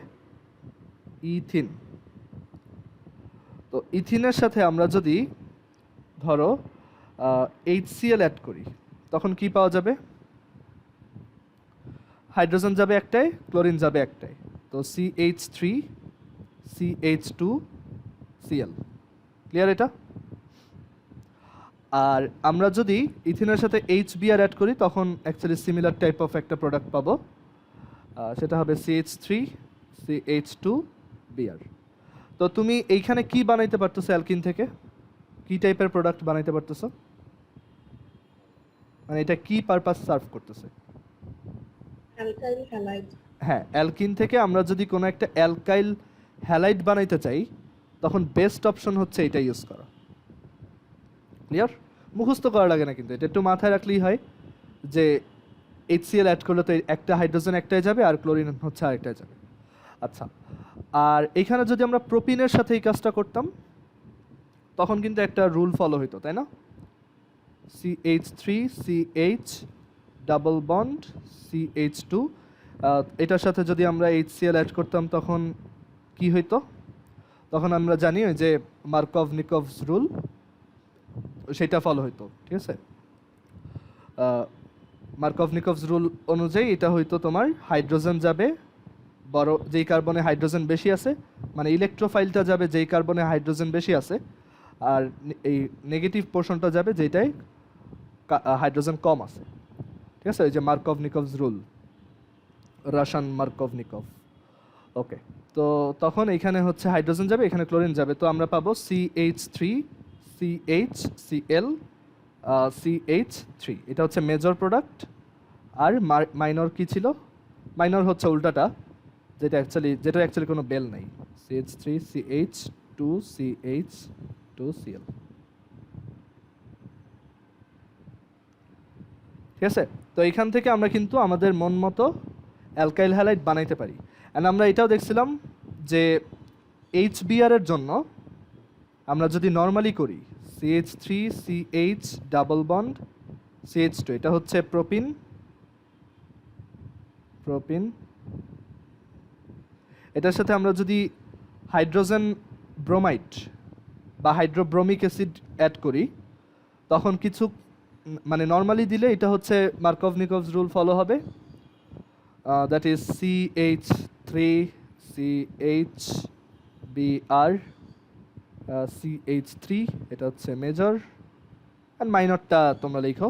A: ইথিন। তো ইথিনের সাথে আমরা যদি ধরো HCl অ্যাড করি, তখন কি পাওয়া যাবে? হাইড্রোজেন যাবে একটাই, ক্লোরিন যাবে একটাই, তো CH3 CH2 Cl। ক্লিয়ার এটা? আর আমরা যদি ইথিনের সাথে HBr অ্যাড করি, তখন অ্যাকচুয়ালি সিমিলার টাইপ অফ একটা প্রোডাক্ট পাবো, সেটা হবে CH3 CH2 Br। তো তুমি এইখানে কি বানাইতে পারতেছো অ্যালকিন থেকে? কি টাইপের প্রোডাক্ট বানাইতে পারতেছো? মানে এটা কি পারপাস সার্ভ করতেছে?
C: Alkyl halide.
A: হ্যাঁ, অ্যালকিন থেকে আমরা যদি কোনো একটা অ্যালকাইল হ্যালাইড বানাইতে চাই, তখন বেস্ট অপশন হচ্ছে এটা ইউজ করা। ক্লিয়ার? মুখস্থ করা লাগে না, কিন্তু এটা একটু মাথায় রাখলেই হয় যে HCl অ্যাড করলে তো একটা হাইড্রোজেন একটাই যাবে আর ক্লোরিন হচ্ছে আরেকটাই যাবে। আচ্ছা, আর এখানে যদি আমরা প্রোপিনের সাথে এই কাজটা করতাম, তখন কিন্তু একটা রুল ফলো হইতো, তাই না? CH3 CH double bond CH2, এটার সাথে যদি আমরা HCl অ্যাড করতাম, তখন কি হইতো? তখন আমরা জানি যে মার্কভ-নিকভস রুল, সেটা ফলো হইতো। ঠিক আছে, মার্কভ-নিকভস রুল অনুযায়ী এটা হইতো তোমার হাইড্রোজেন যাবে বড়, যেই কার্বনে হাইড্রোজেন বেশি আছে মানে ইলেকট্রোফাইলটা যাবে যেই কার্বনে হাইড্রোজেন বেশি আছে, আর এই নেগেটিভ পোর্শনটা যাবে যেটাই হাইড্রোজেন কম আছে। ঠিক আছে, এই যে মার্কভ-নিকভস রুল, রাশান মার্কভ-নিকভ। ওকে, তো তখন এখানে হচ্ছে হাইড্রোজেন যাবে, এখানে ক্লোরিন যাবে, তো আমরা পাবো CH3 CHCl CH3। এটা হচ্ছে মেজর প্রোডাক্ট। আর মাইনর কি ছিল? মাইনর হচ্ছে উল্টাটা, যেটা অ্যাকচুয়ালি কোনো বেল নাই, CH3 CH2 CH2Cl। ঠিক আছে, তো এইখান থেকে আমরা কিন্তু আমাদের মন মতো অ্যালকাইল হ্যালাইড বানাইতে পারি। অ্যান্ড আমরা এটাও দেখছিলাম যে HBr এর জন্য আমরা যদি নর্মালি করি CH3 CH double bond CH2, এটা হচ্ছে প্রোপিন, এটার সাথে আমরা যদি হাইড্রোজেন ব্রোমাইড বা হাইড্রোব্রোমিক অ্যাসিড অ্যাড করি, তখন কিছু মানে নর্মালি দিলে এটা হচ্ছে মার্কভ-নিকভস রুল ফলো হবে, that is CH3 CHBr CH3, এটা হচ্ছে মেজর, অ্যান্ড মাইনরটা তোমরা লিখো।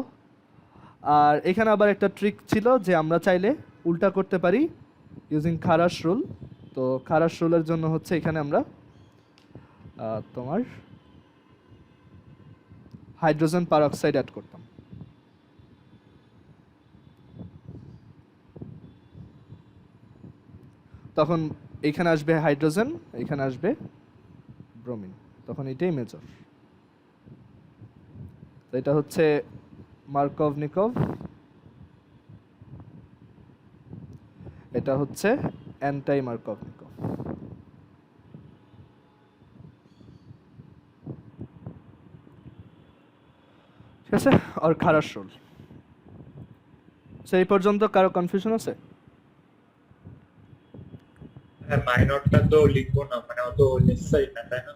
A: আর এখানে আবার একটা ট্রিক ছিল যে আমরা চাইলে উল্টা করতে পারি ইউজিং খারাস রুল। তো খারাস রুলের জন্য হচ্ছে এখানে আমরা তোমার হাইড্রোজেন পারঅক্সাইড অ্যাড করতাম। তখন এখানে আসবে হাইড্রোজেন, এখানে আসবে ব্রোমিন, তখন এটাই মেজর। তো এটা হচ্ছে মার্কভ-নিকভ, এটা হচ্ছে অ্যান্টাই মার্কভ-নিকভ। ঠিক আছে, আর খারাস রুল। সেই পর্যন্ত কারো কনফিউশন আছে?
B: হ্যাঁ, মাইনরটা তো লিখবো না, মানে অত নেসেসারি না, তাই না?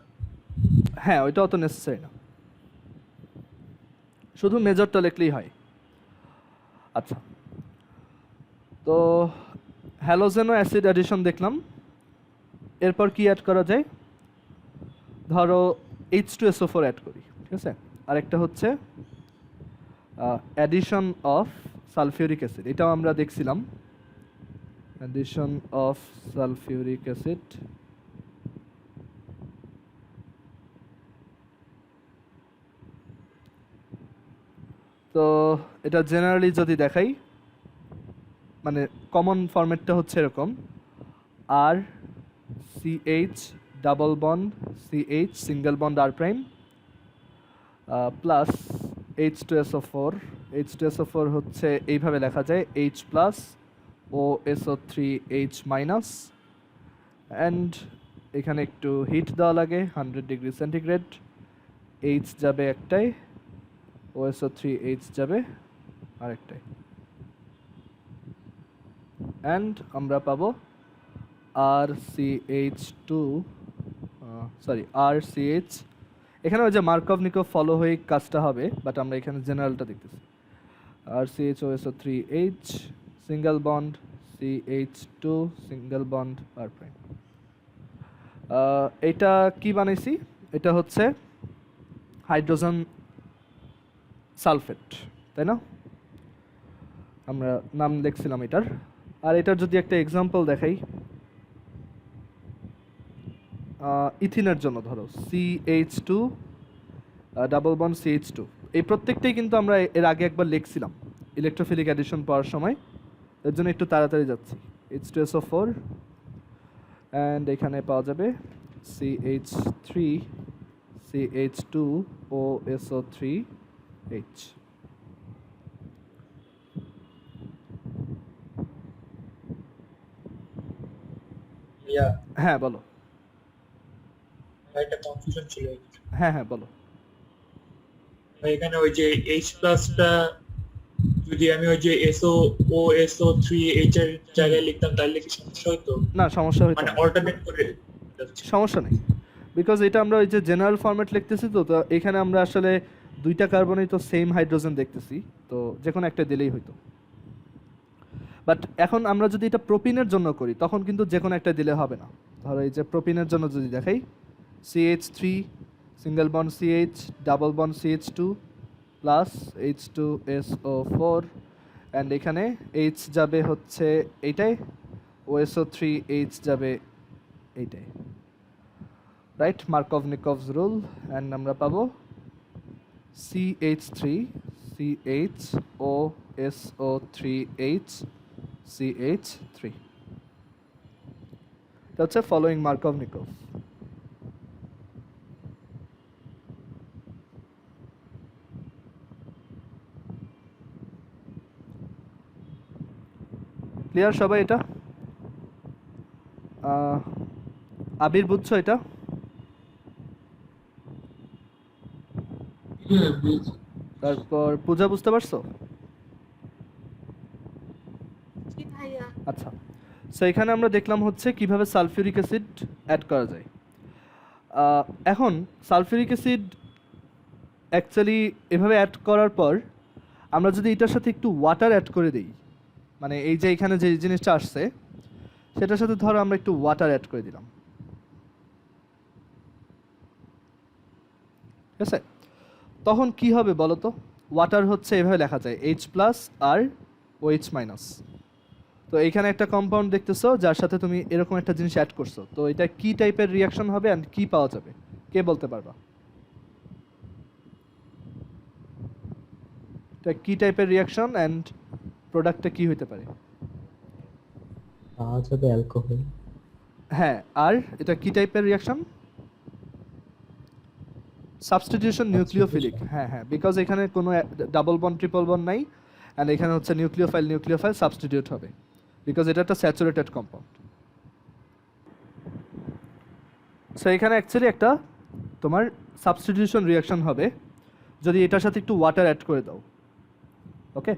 A: হ্যাঁ, ওইটা অত নেসেসারি না, শুধু মেজরটা লিখলেই হয়। আচ্ছা, তো হ্যালোজেন ও অ্যাসিড অ্যাডিশন দেখলাম। এরপর কি অ্যাড করা যায়? ধরো H2SO4 অ্যাড করি, ঠিক আছে। আরেকটা হচ্ছে অ্যাডিশন অফ সালফিউরিক অ্যাসিড, এটাও আমরা দেখছিলাম, অ্যাডিশন অফ সালফিউরিক অ্যাসিড। তো এটা জেনারেলি যদি দেখাই, মানে কমন ফরম্যাটটা হচ্ছে এরকম, R CH double bond CH single bond R prime plus H2SO4। H2SO4 হচ্ছে এইভাবে লেখা যায় H plus OSO3 H minus, and এখানে একটু হিট দেওয়া লাগে 100 ডিগ্রি সেন্টিগ্রেড। H যাবে একটাই, OSO3 H যাবে আরেকটাই, অ্যান্ড আমরা পাবো RCH2 RCH। এখানে ওই যে মার্কভ-নিকভ ফলো হয়ে কাজটা হবে, বাট আমরা এখানে জেনারেলটা দেখতেছি। RCH OSO3 H single bond CH2 single bond R prime. এটা কি বানাইছি? এটা হচ্ছে হাইড্রোজেন সালফেট, তাই না? আমরা নাম লিখছিলাম এটার। আর এটার যদি একটা এক্সাম্পল দেখাই, ইথিনের জন্য ধরো CH2 ডাবল বন্ড CH2, এই প্রত্যেকটাই কিন্তু আমরা এর আগে একবার লিখছিলাম ইলেকট্রোফিলিক অ্যাডিশন পাওয়ার সময়, এর জন্য একটু তাড়াতাড়ি যাচ্ছি। H2SO4, অ্যান্ড এখানে পাওয়া যাবে CH3 CH2 OSO3 H।
B: ইয়া,
A: হ্যাঁ বলো।
B: একটা কনফিউশন ছিল।
A: হ্যাঁ হ্যাঁ বলো।
B: এখানে ওই যে H প্লাসটা যদি আমি ওই যে SO3 H এর জায়গায় লিখতাম তাহলে কি সমস্যা হতো?
A: না, সমস্যা হইতো
B: মানে
A: না,
B: অল্টারনেট করে যাচ্ছে।
A: সমস্যা নেই, বিকজ এটা আমরা ওই যে জেনারেল ফরম্যাট লিখতেছি, তো তো এখানে আমরা আসলে দুইটা কার্বনেই তো সেম হাইড্রোজেন দেখতেছি, তো যে কোনো একটা দিলেই হইতো। বাট এখন আমরা যদি এটা প্রোপিনের জন্য করি, তখন কিন্তু যে কোনো একটা দিলে হবে না, ধরো এই যে প্রোপিনের জন্য যদি দেখাই CH3 single bond CH double bond CH2 plus H2SO4 and এখানে H যাবে হচ্ছে এইটাই, OSO3 H যাবে এইটাই, রাইট? মার্কভ-নিকভস রুল, অ্যান্ড আমরা পাবো CH3 CHOSO3H CH3। এটা হচ্ছে ফলোয়িং মার্কভ-নিকভ। ক্লিয়ার সবাই? এটা আবির বুঝছো এটা?
B: হ্যাঁ বুঝছি।
A: তারপর পূজা বুঝতে পারছো?
C: জি ভাইয়া।
A: আচ্ছা, সো এখানে আমরা দেখলাম হচ্ছে কিভাবে সালফিউরিক অ্যাসিড অ্যাড করা যায়। এখন সালফিউরিক অ্যাসিড অ্যাকচুয়ালি এভাবে অ্যাড করার পর আমরা যদি এটার সাথে একটু ওয়াটার অ্যাড করে দিই, মানে এই যে এখানে যে জিনিসটা আসছে সেটার সাথে ধরো আমরা একটু ওয়াটার অ্যাড করে দিলাম, ঠিক আছে? তখন কি হবে বলো তো? ওয়াটার হচ্ছে এভাবে লেখা যায় H+ আর OH-। তো এখানে একটা কম্পাউন্ড দেখতেছো যার সাথে তুমি এরকম একটা জিনিস অ্যাড করছো, তো এটা কি টাইপের রিয়াকশন হবে অ্যান্ড কি পাওয়া যাবে, কে বলতে পারবা? এটা কি টাইপের রিয়াকশন অ্যান্ড প্রোডাক্টটা কি হতে পারে?
D: পাওয়া যাবে অ্যালকোহল।
A: হ্যাঁ, আর এটা কি টাইপের রিয়াকশন? Substitution nucleophilic. হ্যাঁ হ্যাঁ, বিকজ এখানে কোনো ডাবল বন্ড ট্রিপল বন্ড নাই, অ্যান্ড এখানে হচ্ছে নিউক্লিওফাইল সাবস্টিটিউট হবে বিকজ এটা একটা স্যাচুরেটেড কম্পাউন্ড। সো এখানে অ্যাকচুয়ালি একটা তোমার সাবস্টিটিউশন রিয়াকশন হবে যদি এটার সাথে একটু ওয়াটার অ্যাড করে দাও। ওকে,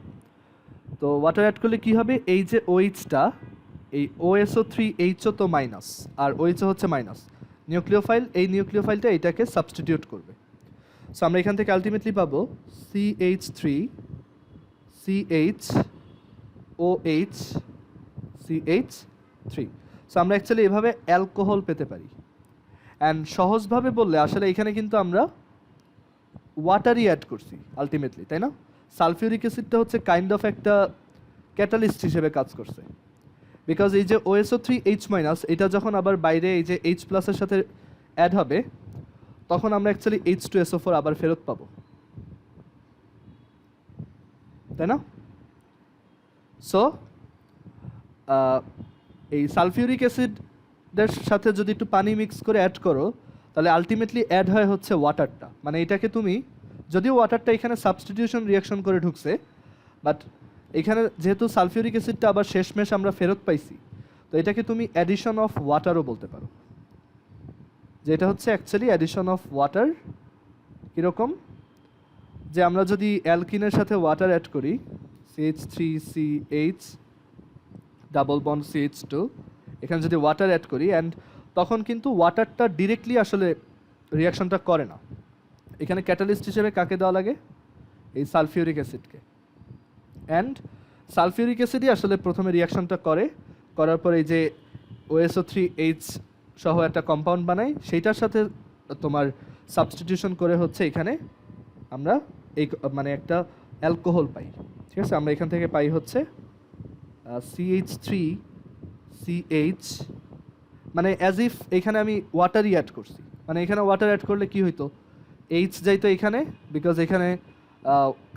A: তো ওয়াটার অ্যাড করলে কি হবে? এই যে OH-টা, এই OSO3HO তো মাইনাস আর OHO হচ্ছে মাইনাস, নিউক্লিওফাইল, এই নিউক্লিওফাইলটা এটাকে সাবস্টিটিউট করবে। সো আমরা এখান থেকে আলটিমেটলি পাবো CH3 CHOH CH3। সো আমরা অ্যাকচুয়ালি এভাবে অ্যালকোহল পেতে পারি। অ্যান্ড সহজভাবে বললে আসলে এখানে কিন্তু আমরা ওয়াটারই অ্যাড করছি আলটিমেটলি, তাই না? সালফিউরিক অ্যাসিডটা হচ্ছে কাইন্ড অফ একটা ক্যাটালিস্ট হিসেবে কাজ করছে, বিকজ এই যে OSO3H- এটা যখন আবার বাইরে এই যে H+ এর সাথে অ্যাড হবে তখন আমরা অ্যাকচুয়ালি H2SO4 আবার ফেরত পাবো, তাই না? সো এই সালফিউরিক অ্যাসিডের সাথে যদি একটু পানি মিক্স করে অ্যাড করো তাহলে আলটিমেটলি অ্যাড হয় হচ্ছে ওয়াটারটা, মানে এটাকে তুমি, যদিও ওয়াটারটা এখানে সাবস্টিটিউশন রিয়াকশন করে ঢুকছে, বাট এখানে যেহেতু সালফিউরিক অ্যাসিডটা আবার শেষমেশ আমরা ফেরত পাইছি, তো এটাকে তুমি অ্যাডিশন অফ ওয়াটারও বলতে পারো, যে এটা হচ্ছে অ্যাকচুয়ালি অ্যাডিশন অফ ওয়াটার। কীরকম? যে আমরা যদি অ্যালকিনের সাথে ওয়াটার অ্যাড করি, CH3CH ডাবল বন্ড CH2, এখানে যদি ওয়াটার অ্যাড করি অ্যান্ড তখন কিন্তু ওয়াটারটা ডিরেক্টলি আসলে রিয়াকশনটা করে না, এখানে ক্যাটালিস্ট হিসেবে কাকে দেওয়া লাগে? এই সালফিউরিক অ্যাসিডকে। অ্যান্ড সালফিউরিক অ্যাসিডই আসলে প্রথমে রিয়াকশনটা করার পরে এই যে OSO3H সহ একটা কম্পাউন্ড বানাই, সেইটার সাথে তোমার সাবস্টিটিউশন করে হচ্ছে এখানে আমরা এই মানে একটা অ্যালকোহল পাই, ঠিক আছে? আমরা এখান থেকে পাই হচ্ছে CH3CH, মানে অ্যাজ ইফ এখানে আমি ওয়াটারই অ্যাড করছি, মানে এখানে ওয়াটার অ্যাড করলে কি হইতো? H যাইতো এখানে, বিকজ এখানে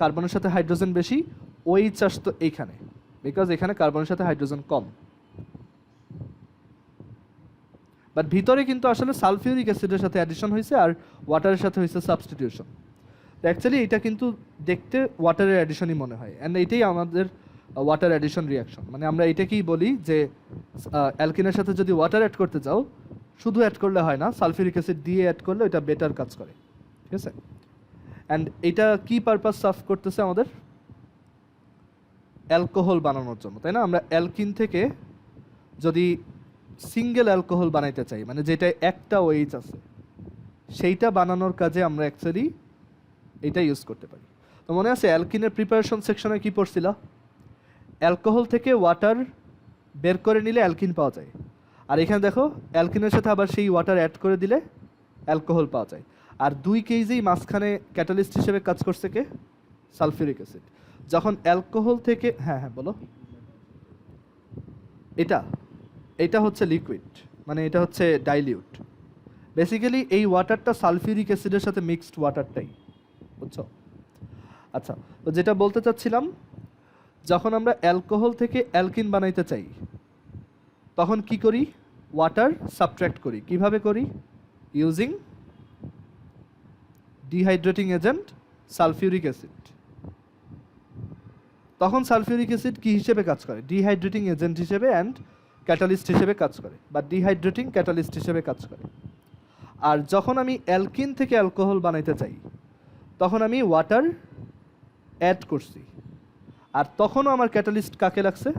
A: কার্বনের সাথে হাইড্রোজেন বেশি, OH আসতো এইখানে বিকজ এখানে কার্বনের সাথে হাইড্রোজেন কম, বাট ভিতরে কিন্তু আসলে সালফিউরিক অ্যাসিডের সাথে অ্যাডিশন হয়েছে আর ওয়াটারের সাথে হয়েছে সাবস্টিটিউশন। তো অ্যাকচুয়ালি এটা কিন্তু দেখতে ওয়াটারের অ্যাডিশনই মনে হয়, অ্যান্ড এটাই আমাদের ওয়াটার অ্যাডিশন রিয়াকশন, মানে আমরা এটাকেই বলি যে অ্যালকিনের সাথে যদি ওয়াটার অ্যাড করতে যাও শুধু অ্যাড করলে হয় না, সালফিউরিক অ্যাসিড দিয়ে অ্যাড করলে এটা বেটার কাজ করে, ঠিক আছে? অ্যান্ড এটা কি পারপাস সার্ভ করতেছে আমাদের? অ্যালকোহল বানানোর জন্য, তাই না? আমরা অ্যালকিন থেকে যদি সিঙ্গেল অ্যালকোহল বানাইতে চাই, মানে যেটা একটা OH আছে, সেইটা বানানোর কাজে আমরা অ্যাকচুয়ালি এটা ইউজ করতে পারি। তো মনে আছে অ্যালকিনের প্রিপারেশন সেকশনে কি পড়ছিল? অ্যালকোহল থেকে ওয়াটার বের করে নিলে অ্যালকিন পাওয়া যায়, আর এখানে দেখো অ্যালকিনের সাথে আবার সেই ওয়াটার অ্যাড করে দিলে অ্যালকোহল পাওয়া যায়। আর 2 কেজেই মাঝখানে ক্যাটালিস্ট হিসেবে কাজ করছে কে? Sulphuric acid. যখন অ্যালকোহল থেকে হ্যাঁ বলো, এটা হচ্ছে লিকুইড, মানে এটা হচ্ছে ডাইলিউট। বেসিক্যালি এই ওয়াটারটা সালফিউরিক অ্যাসিডের সাথে মিক্সড ওয়াটারটাই, বুঝছো? আচ্ছা, তো যেটা বলতে চাচ্ছিলাম, যখন আমরা অ্যালকোহল থেকে অ্যালকিন বানাইতে চাই তখন কি করি? ওয়াটার সাবট্র্যাক্ট করি। কিভাবে করি? Using dehydrating agent sulphuric acid. তখন সালফিউরিক অ্যাসিড কি হিসেবে কাজ করে? ডিহাইড্রেটিং এজেন্ট হিসেবে অ্যান্ড ক্যাটালিস্ট হিসেবে কাজ করে, বা ডিহাইড্রেটিং ক্যাটালিস্ট হিসেবে কাজ করে। আর যখন আমি অ্যালকিন থেকে অ্যালকোহল বানাইতে চাই তখন আমি ওয়াটার অ্যাড করছি, আর তখনও আমার ক্যাটালিস্ট কাকে লাগছে?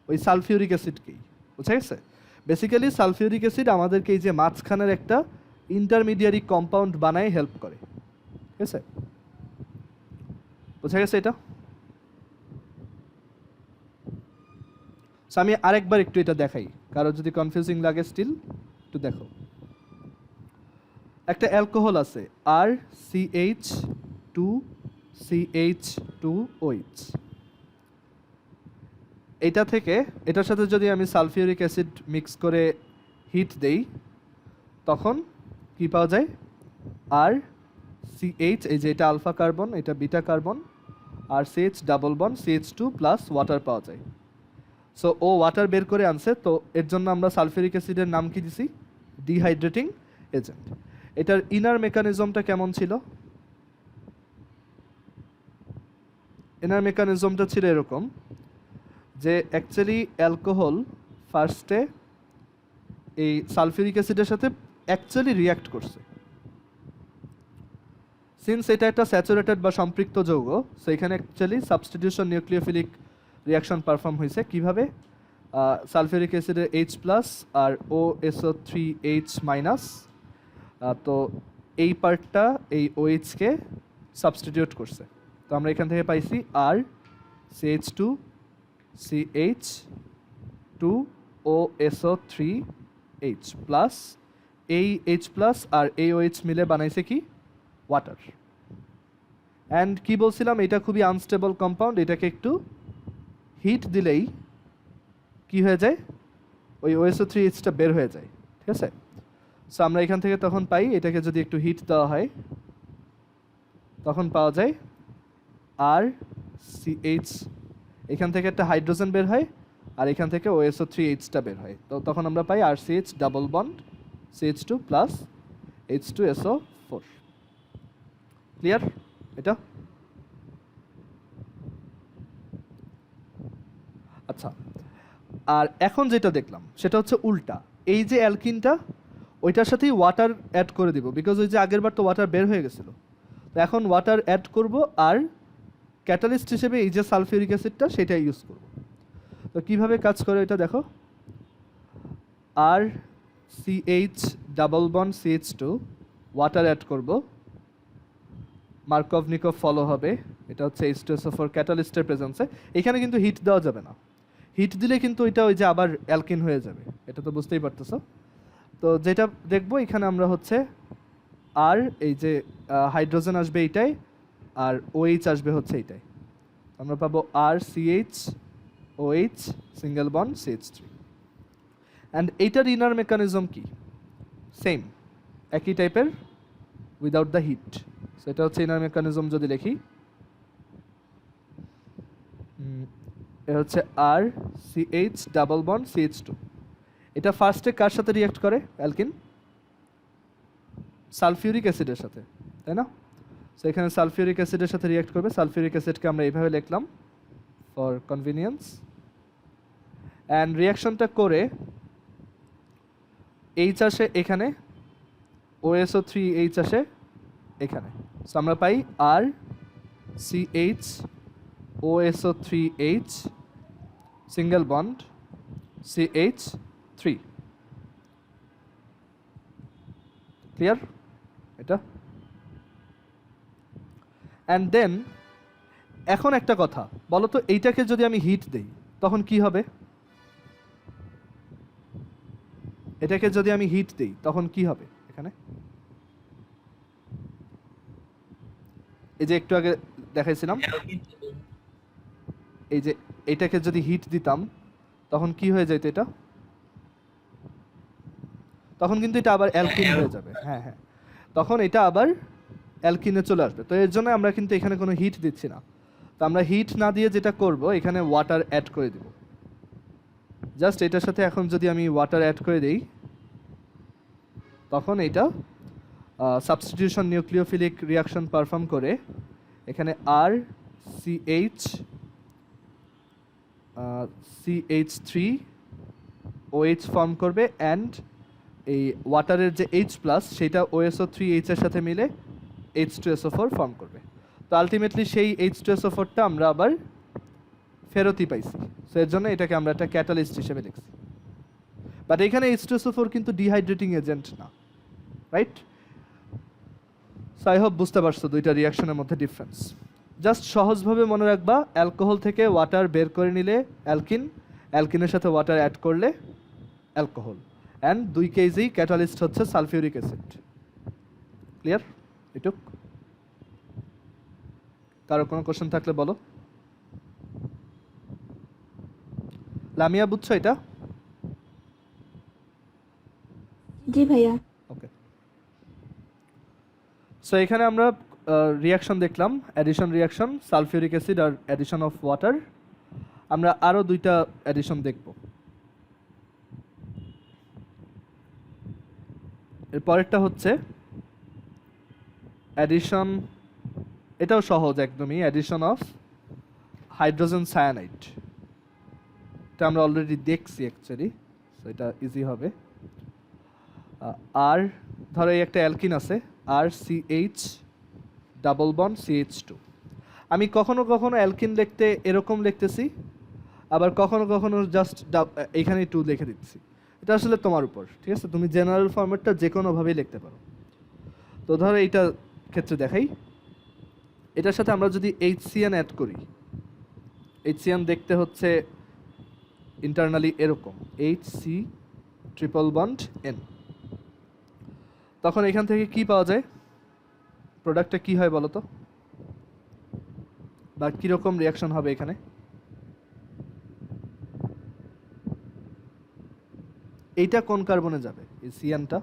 A: ওই সালফিউরিক অ্যাসিডকেই। বুঝা গেছে? বেসিক্যালি সালফিউরিক অ্যাসিড আমাদেরকে এই যে মাঝখানের একটা ইন্টারমিডিয়ারি কম্পাউন্ড বানায় হেল্প করে, ঠিক আছে? বুঝা গেছে এটা? আমি আরেকবার একটু এটা দেখাই, কারো যদি কনফিউজিং লাগে স্টিল একটু দেখো। একটা অ্যালকোহল আছে RCH2CH2OH। এটা থেকে এটার সাথে যদি আমি সালফিউরিক অ্যাসিড মিক্স করে হিট দেই তখন কি পাওয়া যায়? RCH, এই যে এটা আলফা কার্বন, এটা beta carbon, RCH double bond CH2 plus water পাওয়া যায়। সো ও ওয়াটার বের করে আনছে, তো এর জন্য আমরা সালফিউরিক অ্যাসিডের নাম কি দিছি? Dehydrating agent. এটার ইনার মেকানিজমটা কেমন ছিল? ইনার মেকানিজমটা ছিল এরকম যে অ্যাকচুয়ালি অ্যালকোহল ফার্স্টে এই সালফিউরিক অ্যাসিডের সাথে অ্যাকচুয়ালি রিয়্যাক্ট করছে। সিন্স এটা একটা স্যাচুরেটেড বা সম্পৃক্ত যৌগ, সো এখানে actually substitution nucleophilic reaction perform হয়েছে। কিভাবে? সালফিউরিক অ্যাসিডের H+ আর OSO3H-, তো এই পার্টটা এই OH-কে সাবস্টিটিউট করছে। তো আমরা এখান থেকে পাইছি RCH2CH2OSO3H প্লাস এই H+ আর এই OH মিলে বানাইছে কি? ওয়াটার। অ্যান্ড কি বলছিলাম, এটা খুবই আনস্টেবল কম্পাউন্ড, এটাকে একটু হিট দিলেই কি হয়ে যায়? ওই OSO3H বের হয়ে যায়, ঠিক আছে? সো আমরা এখান থেকে তখন পাই, এটাকে যদি একটু হিট দেওয়া হয় তখন পাওয়া যায় RCH, এখান থেকে একটা হাইড্রোজেন বের হয় আর এখান থেকে OSO3H বের হয়। তো তখন আমরা পাই RCH double bond CH2 plus H2SO4। Clear এটা? আচ্ছা, আর এখন যেটা দেখলাম সেটা হচ্ছে উল্টা। এই যে অ্যালকিনটা ওইটার সাথেই ওয়াটার অ্যাড করে দিব, বিকজ ওই যে আগের বার তো ওয়াটার বের হয়ে গেছিলো, তো এখন ওয়াটার অ্যাড করব আর ক্যাটালিস্ট হিসেবে এই যে সালফিউরিক অ্যাসিডটা সেটা ইউজ করব। তো কিভাবে কাজ করে এটা দেখো। RCH double bond CH2 water add করব, মার্কভ-নিকভ ফলো হবে, এটা হচ্ছে H2SO4 ক্যাটালিস্টের প্রেজেন্সে। এখানে কিন্তু হিট দেওয়া যাবে না, হিট দিলে কিন্তু এটা ওই যে আবার অ্যালকিন হয়ে যাবে, এটা তো বুঝতেই পারতেছো। তো যেটা দেখবো এখানে আমরা হচ্ছে আর এই যে হাইড্রোজেন আসবে এইটাই, আর OH আসবে হচ্ছে এইটাই, আমরা পাবো RCH OH single bond CH3। And এইটার ইনার মেকানিজম কি? সেম, একই টাইপের, উইদাউট দ্য হিট। সেটা হচ্ছে ইনার মেকানিজম যদি লিখি, এটা হচ্ছে RCH ডাবল বন্ড CH2। এটা ফার্স্টে কার সাথে রিঅ্যাক্ট করে? অ্যালকিন সালফিউরিক অ্যাসিডের সাথে, তাই না? সো এখানে সালফিউরিক অ্যাসিডের সাথে রিঅ্যাক্ট করবে। সালফিউরিক অ্যাসিডকে আমরা এইভাবে লিখলাম ফর কনভিনিয়েন্স। অ্যান্ড রিঅ্যাকশনটা করে H আসে এখানে, OSO3H আসে এখানে। সো আমরা পাই RCH OSO3H single bond CH3। Clear এটা? অ্যান্ড দেন এখন একটা কথা বলো তো, এইটাকে যদি আমি হিট দেই তখন কি হবে? এটাকে যদি আমি হিট দিই তখন কি হবে এখানে? এই যে একটু আগে দেখাইছিলাম, এই যে এটাকে যদি হিট দিতাম তখন কি হয়ে যেত এটা? তখন কিন্তু এটা আবার অ্যালকিন হয়ে যাবে। হ্যাঁ হ্যাঁ, তখন এটা আবার অ্যালকিনে চলে আসবে। তো এর জন্য আমরা কিন্তু এখানে কোনো হিট দিচ্ছি না। তো আমরা হিট না দিয়ে যেটা করব, এখানে ওয়াটার অ্যাড করে দিব। জাস্ট এটার সাথে এখন যদি আমি ওয়াটার অ্যাড করে দিই, তখন এটা সাবস্টিটিউশন নিউক্লিওফিলিক রিয়াকশন পারফর্ম করে এখানে আর CH3 OH ফর্ম করবে, অ্যান্ড এই ওয়াটারের যে H প্লাস সেটা OSO3H এর সাথে মিলে H2SO4 ফর্ম করবে। তো আলটিমেটলি সেই H2SO4টা আমরা আবার ফেরতই পাইছি। সো এর জন্য এটাকে আমরা একটা ক্যাটালিস্ট হিসেবে লিখছি। বাট এখানে H2SO4 কিন্তু ডিহাইড্রেটিং এজেন্ট না, রাইট? সো আই হোপ বুঝতে পারছো দুইটা রিয়াকশনের মধ্যে ডিফারেন্স। জাস্ট সহজভাবে মনে রাখবা, অ্যালকোহল থেকে ওয়াটার বের করে নিলে অ্যালকিন, অ্যালকিনের সাথে ওয়াটার অ্যাড করলে অ্যালকোহল, অ্যান্ড 2 কেজি ক্যাটালিস্ট হচ্ছে সালফিউরিক অ্যাসিড। ক্লিয়ার? এটুক। কারো কোনো কোশ্চেন থাকলে বলো। লামিয়া বুঝছো এটা?
C: জি ভাইয়া।
A: ওকে। সো এখানে আমরা রিয়াকশন দেখলাম, অ্যাডিশন রিয়াকশন, সালফিউরিক অ্যাসিড আর অ্যাডিশন অফ ওয়াটার। আমরা আরও দুইটা অ্যাডিশন দেখব। এর পরেরটা হচ্ছে অ্যাডিশন, এটাও সহজ একদমই, অ্যাডিশন অফ হাইড্রোজেন সায়ানাইড। এটা আমরা অলরেডি দেখছি অ্যাকচুয়ালি, সো এটা ইজি হবে। আর ধরো এই একটা অ্যালকিন আছে, RCH ডাবল বন্ড CH2। আমি কখনো কখনো অ্যালকিন লিখতে এরকম লিখতেছি, আবার কখনো কখনো জাস্ট এখানে 2 লিখে দিচ্ছি। এটা আসলে তোমার উপর, ঠিক আছে? তুমি জেনারেল ফরম্যাটটা যে কোনোভাবেই লিখতে পারো। তো ধরো এইটা ক্ষেত্রে দেখাই, এটার সাথে আমরা যদি HCN অ্যাড করি, HCN দেখতে হচ্ছে ইন্টারনালি এরকম, HC ট্রিপল বন্ড N। তখন এখান থেকে কি পাওয়া যায়? প্রোডাক্টটা কি হয় বলো তো, বা কীরকম রিয়াকশন হবে এখানে? এইটা কোন কার্বনে যাবে, এই সিয়ানটা?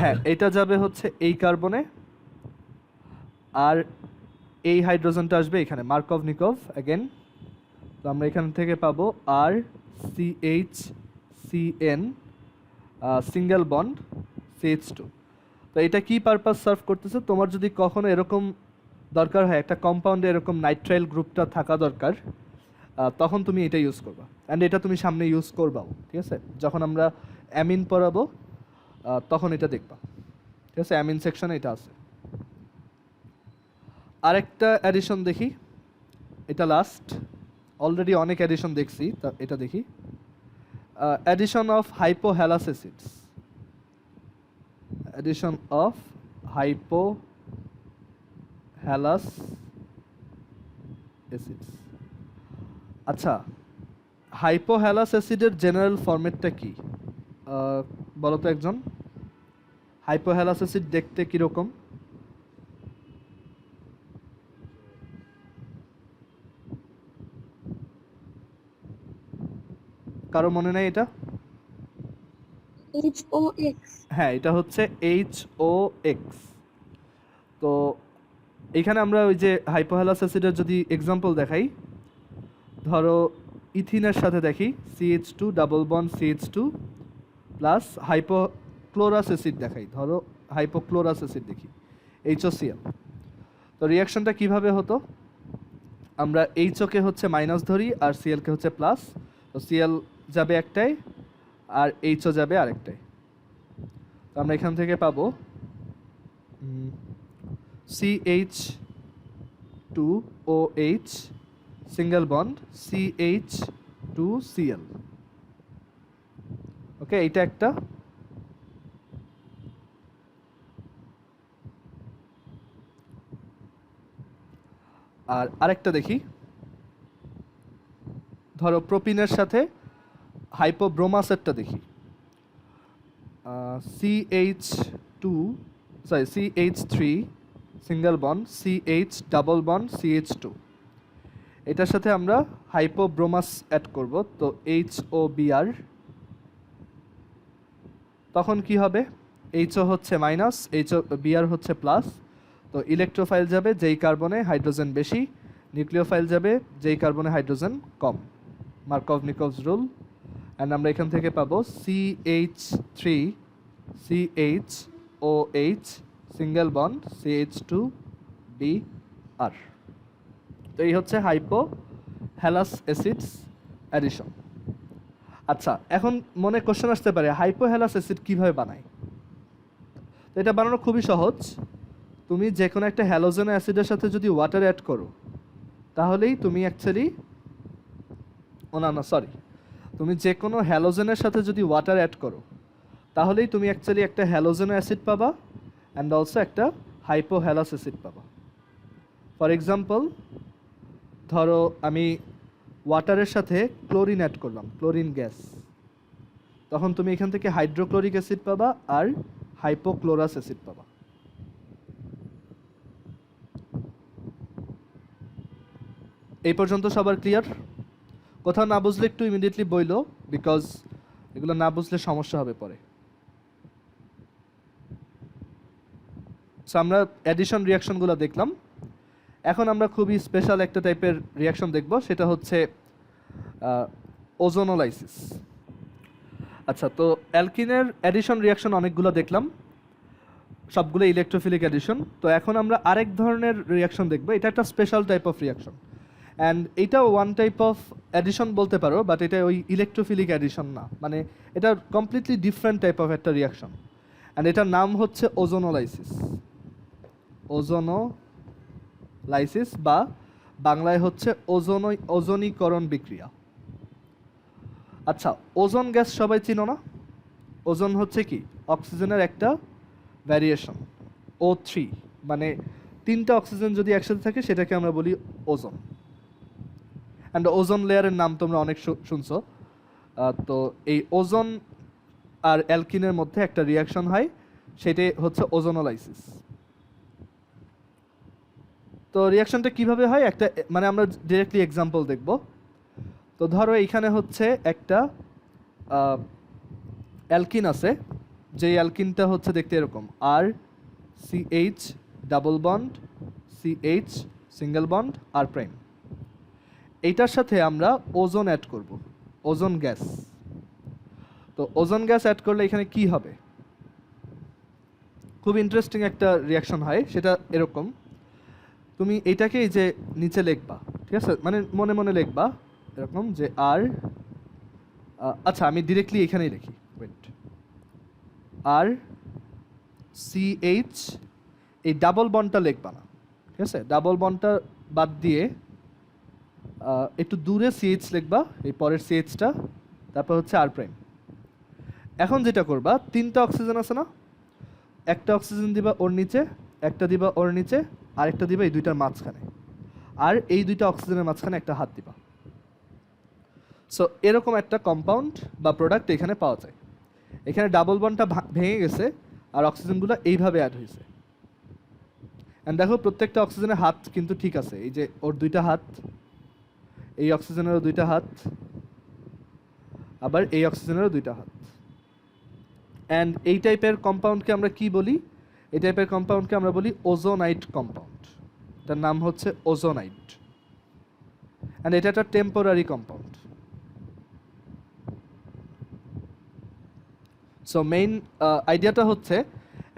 A: হ্যাঁ, এটা যাবে হচ্ছে এই কার্বনে, আর এই হাইড্রোজেনটা আসবে এখানে, মার্কভ-নিকভ অ্যাগেন। তো আমরা এখান থেকে পাবো RCHCN সিঙ্গেল বন্ড CH2। তো এটা কি পারপাস সার্ভ করতেছে? তোমার যদি কখনো এরকম দরকার হয়, একটা কম্পাউন্ডে এরকম নাইট্রাইল গ্রুপটা থাকা দরকার, তখন তুমি এটা ইউজ করবা, অ্যান্ড এটা তুমি সামনে ইউজ করবাও, ঠিক আছে? যখন আমরা অ্যামিন পড়াবো তখন এটা দেখবা, ঠিক আছে? অ্যামিন সেকশনে এটা আছে। আরেকটা অ্যাডিশন দেখি, এটা লাস্ট, অলরেডি অনেক অ্যাডিশন দেখছি, তা এটা দেখি। Addition of hypohalous acids, addition of hypohalous acids. আচ্ছা, হাইপোহ্যালাস অ্যাসিডের জেনারেল ফরম্যাটটা কি বলো তো একজন? হাইপোহ্যালাস অ্যাসিড দেখতে কীরকম? কারো মনে নেই এটা?
C: HOX।
A: হ্যাঁ, এটা হচ্ছে HOX। তো এখানে আমরা ওই যে হাইপোহ্যালাস অ্যাসিডের যদি এক্সাম্পল দেখাই, ধরো ইথিনের সাথে দেখি CH2 double bond CH2 plus hypochlorous acid দেখাই, ধরো হাইপোক্লোরাস অ্যাসিড দেখি HOCl। তো রিয়াকশনটা কিভাবে হতো? আমরা HO-কে হচ্ছে মাইনাস ধরি আর Cl-কে হচ্ছে প্লাস। তো Cl যাবে একটাই আর HO যাবে আরেকটাই। তো আমরা এখান থেকে পাবো CH2OH সিঙ্গেল বন্ড CH2Cl। ওকে, এইটা একটা। আর আরেকটা দেখি, ধরো প্রোপিনের সাথে হাইপোব্রোমাসেরটা দেখি, CH2 sorry CH3 single bond CH double bond CH2, এটার সাথে আমরা হাইপোব্রোমাস অ্যাড করব, তো HOBr, তখন কি হবে, HO হচ্ছে মাইনাস, HOBr হচ্ছে প্লাস, তো ইলেকট্রোফাইল যাবে যেই কার্বনে হাইড্রোজেন বেশি, নিউক্লিওফাইল যাবে যেই কার্বনে হাইড্রোজেন কম, মার্কভ-নিকোভস রুল। অ্যান্ড আমরা এখান থেকে পাবো CH3 CHOH single bond CH2Br। তো এই হচ্ছে হাইপো হ্যালাস অ্যাসিডস অ্যাডিশন। আচ্ছা, এখন মনে কোশ্চেন আসতে পারে হাইপো হ্যালাস অ্যাসিড কীভাবে বানায়? তো এটা বানানো খুবই সহজ। তুমি যে কোনো একটা হ্যালোজেন অ্যাসিডের সাথে যদি ওয়াটার অ্যাড করো, তাহলেই তুমি অ্যাকচুয়ালি তুমি যে কোনো হ্যালোজেনের সাথে যদি ওয়াটার অ্যাড করো, তাহলেই তুমি অ্যাকচুয়ালি একটা হ্যালোজেন অ্যাসিড পাবা অ্যান্ড অলসো একটা হাইপো হ্যালাস অ্যাসিড পাবা। ফর এক্সাম্পল, ধরো আমি ওয়াটারের সাথে ক্লোরিন অ্যাড করলাম, ক্লোরিন গ্যাস, তখন তুমি এখান থেকে হাইড্রোক্লোরিক অ্যাসিড পাবা আর হাইপোক্লোরাস অ্যাসিড পাবা। এই পর্যন্ত সবার ক্লিয়ার? কোথাও না বুঝলে একটু ইমিডিয়েটলি বইলো, বিকজ এগুলো না বুঝলে সমস্যা হবে পরে। সো আমরা অ্যাডিশন রিয়াকশনগুলো দেখলাম। এখন আমরা খুবই স্পেশাল একটা টাইপের রিয়াকশন দেখব, সেটা হচ্ছে ওজোনোলাইসিস। আচ্ছা, তো অ্যালকিনের অ্যাডিশন রিয়াকশন অনেকগুলো দেখলাম, সবগুলো ইলেকট্রোফিলিক অ্যাডিশন। তো এখন আমরা আরেক ধরনের রিয়াকশন দেখব, এটা একটা special type of reaction, and এটাও ওয়ান টাইপ অফ অ্যাডিশন বলতে পারো, বাট এটা ওই ইলেকট্রোফিলিক অ্যাডিশন না, মানে এটা কমপ্লিটলি ডিফারেন্ট টাইপ অফ একটা রিয়াকশন, অ্যান্ড এটার নাম হচ্ছে ওজোনোলাইসিস। ওজোনোলাইসিস বা বাংলায় হচ্ছে ওজোনীকরণ বিক্রিয়া। আচ্ছা, ওজোন গ্যাস সবাই চিনো না? ওজোন হচ্ছে কি, অক্সিজেনের একটা ভ্যারিয়েশন, O3, মানে তিনটা অক্সিজেন যদি একসাথে থাকে সেটাকে আমরা বলি ওজোন। অ্যান্ড ওজোন লেয়ারের নাম তোমরা অনেক শুনছো। তো এই ওজোন আর অ্যালকিনের মধ্যে একটা রিয়াকশন হয়, সেটাই হচ্ছে ওজোনোলাইসিস। তো রিয়াকশনটা কিভাবে হয়, একটা মানে আমরা ডিরেক্টলি এক্সাম্পল দেখব। তো ধরো এইখানে হচ্ছে একটা অ্যালকিন আছে, যে অ্যালকিনটা হচ্ছে দেখতে এরকম, R CH double bond CH single bond R prime. এইটার সাথে আমরা ওজোন অ্যাড করব, ওজোন গ্যাস। তো ওজোন গ্যাস অ্যাড করলে এখানে কি হবে, খুব ইন্টারেস্টিং একটা রিয়াকশন হয়, সেটা এরকম। তুমি এইটাকে এই যে নিচে লিখবা, ঠিক আছে, মানে মনে মনে লিখবা এরকম যে আর, আচ্ছা আমি ডিরেক্টলি এখানেই লিখি, ওয়েট, আর CH, এই ডাবল বন্ডটা লিখবা না, ঠিক আছে, ডাবল বন্ডটা বাদ দিয়ে একটু দূরে CH লিখবা, এই পরের CHটা, তারপর হচ্ছে আর প্রাইম। এখন যেটা করবা, তিনটা অক্সিজেন আছে না, একটা অক্সিজেন দিবা ওর নিচে, একটা দিবা ওর নিচে, আরেকটা দিবা এই দুইটার মাঝখানে, আর এই দুইটা অক্সিজেনের মাঝখানে একটা হাত দিবা। সো এরকম একটা কম্পাউন্ড বা প্রোডাক্ট এখানে পাওয়া যায়। এখানে ডাবল বন্ডটা ভেঙে গেছে আর অক্সিজেনগুলো এইভাবে অ্যাড হয়েছে। অ্যান্ড দেখো প্রত্যেকটা অক্সিজেনের হাত কিন্তু ঠিক আছে, এই যে ওর দুইটা হাত, এই অক্সিজেনেরও দুইটা হাত, আবার এই অক্সিজেনেরও দুইটা হাত। অ্যান্ড এই টাইপের কম্পাউন্ডকে আমরা কি বলি, এই টাইপের কম্পাউন্ডকে আমরা বলি ওজোনাইট কম্পাউন্ড। তার নাম হচ্ছে ওজোনাইট, অ্যান্ড এটা একটা টেম্পোরারি কম্পাউন্ড। সো মেইন আইডিয়াটা হচ্ছে,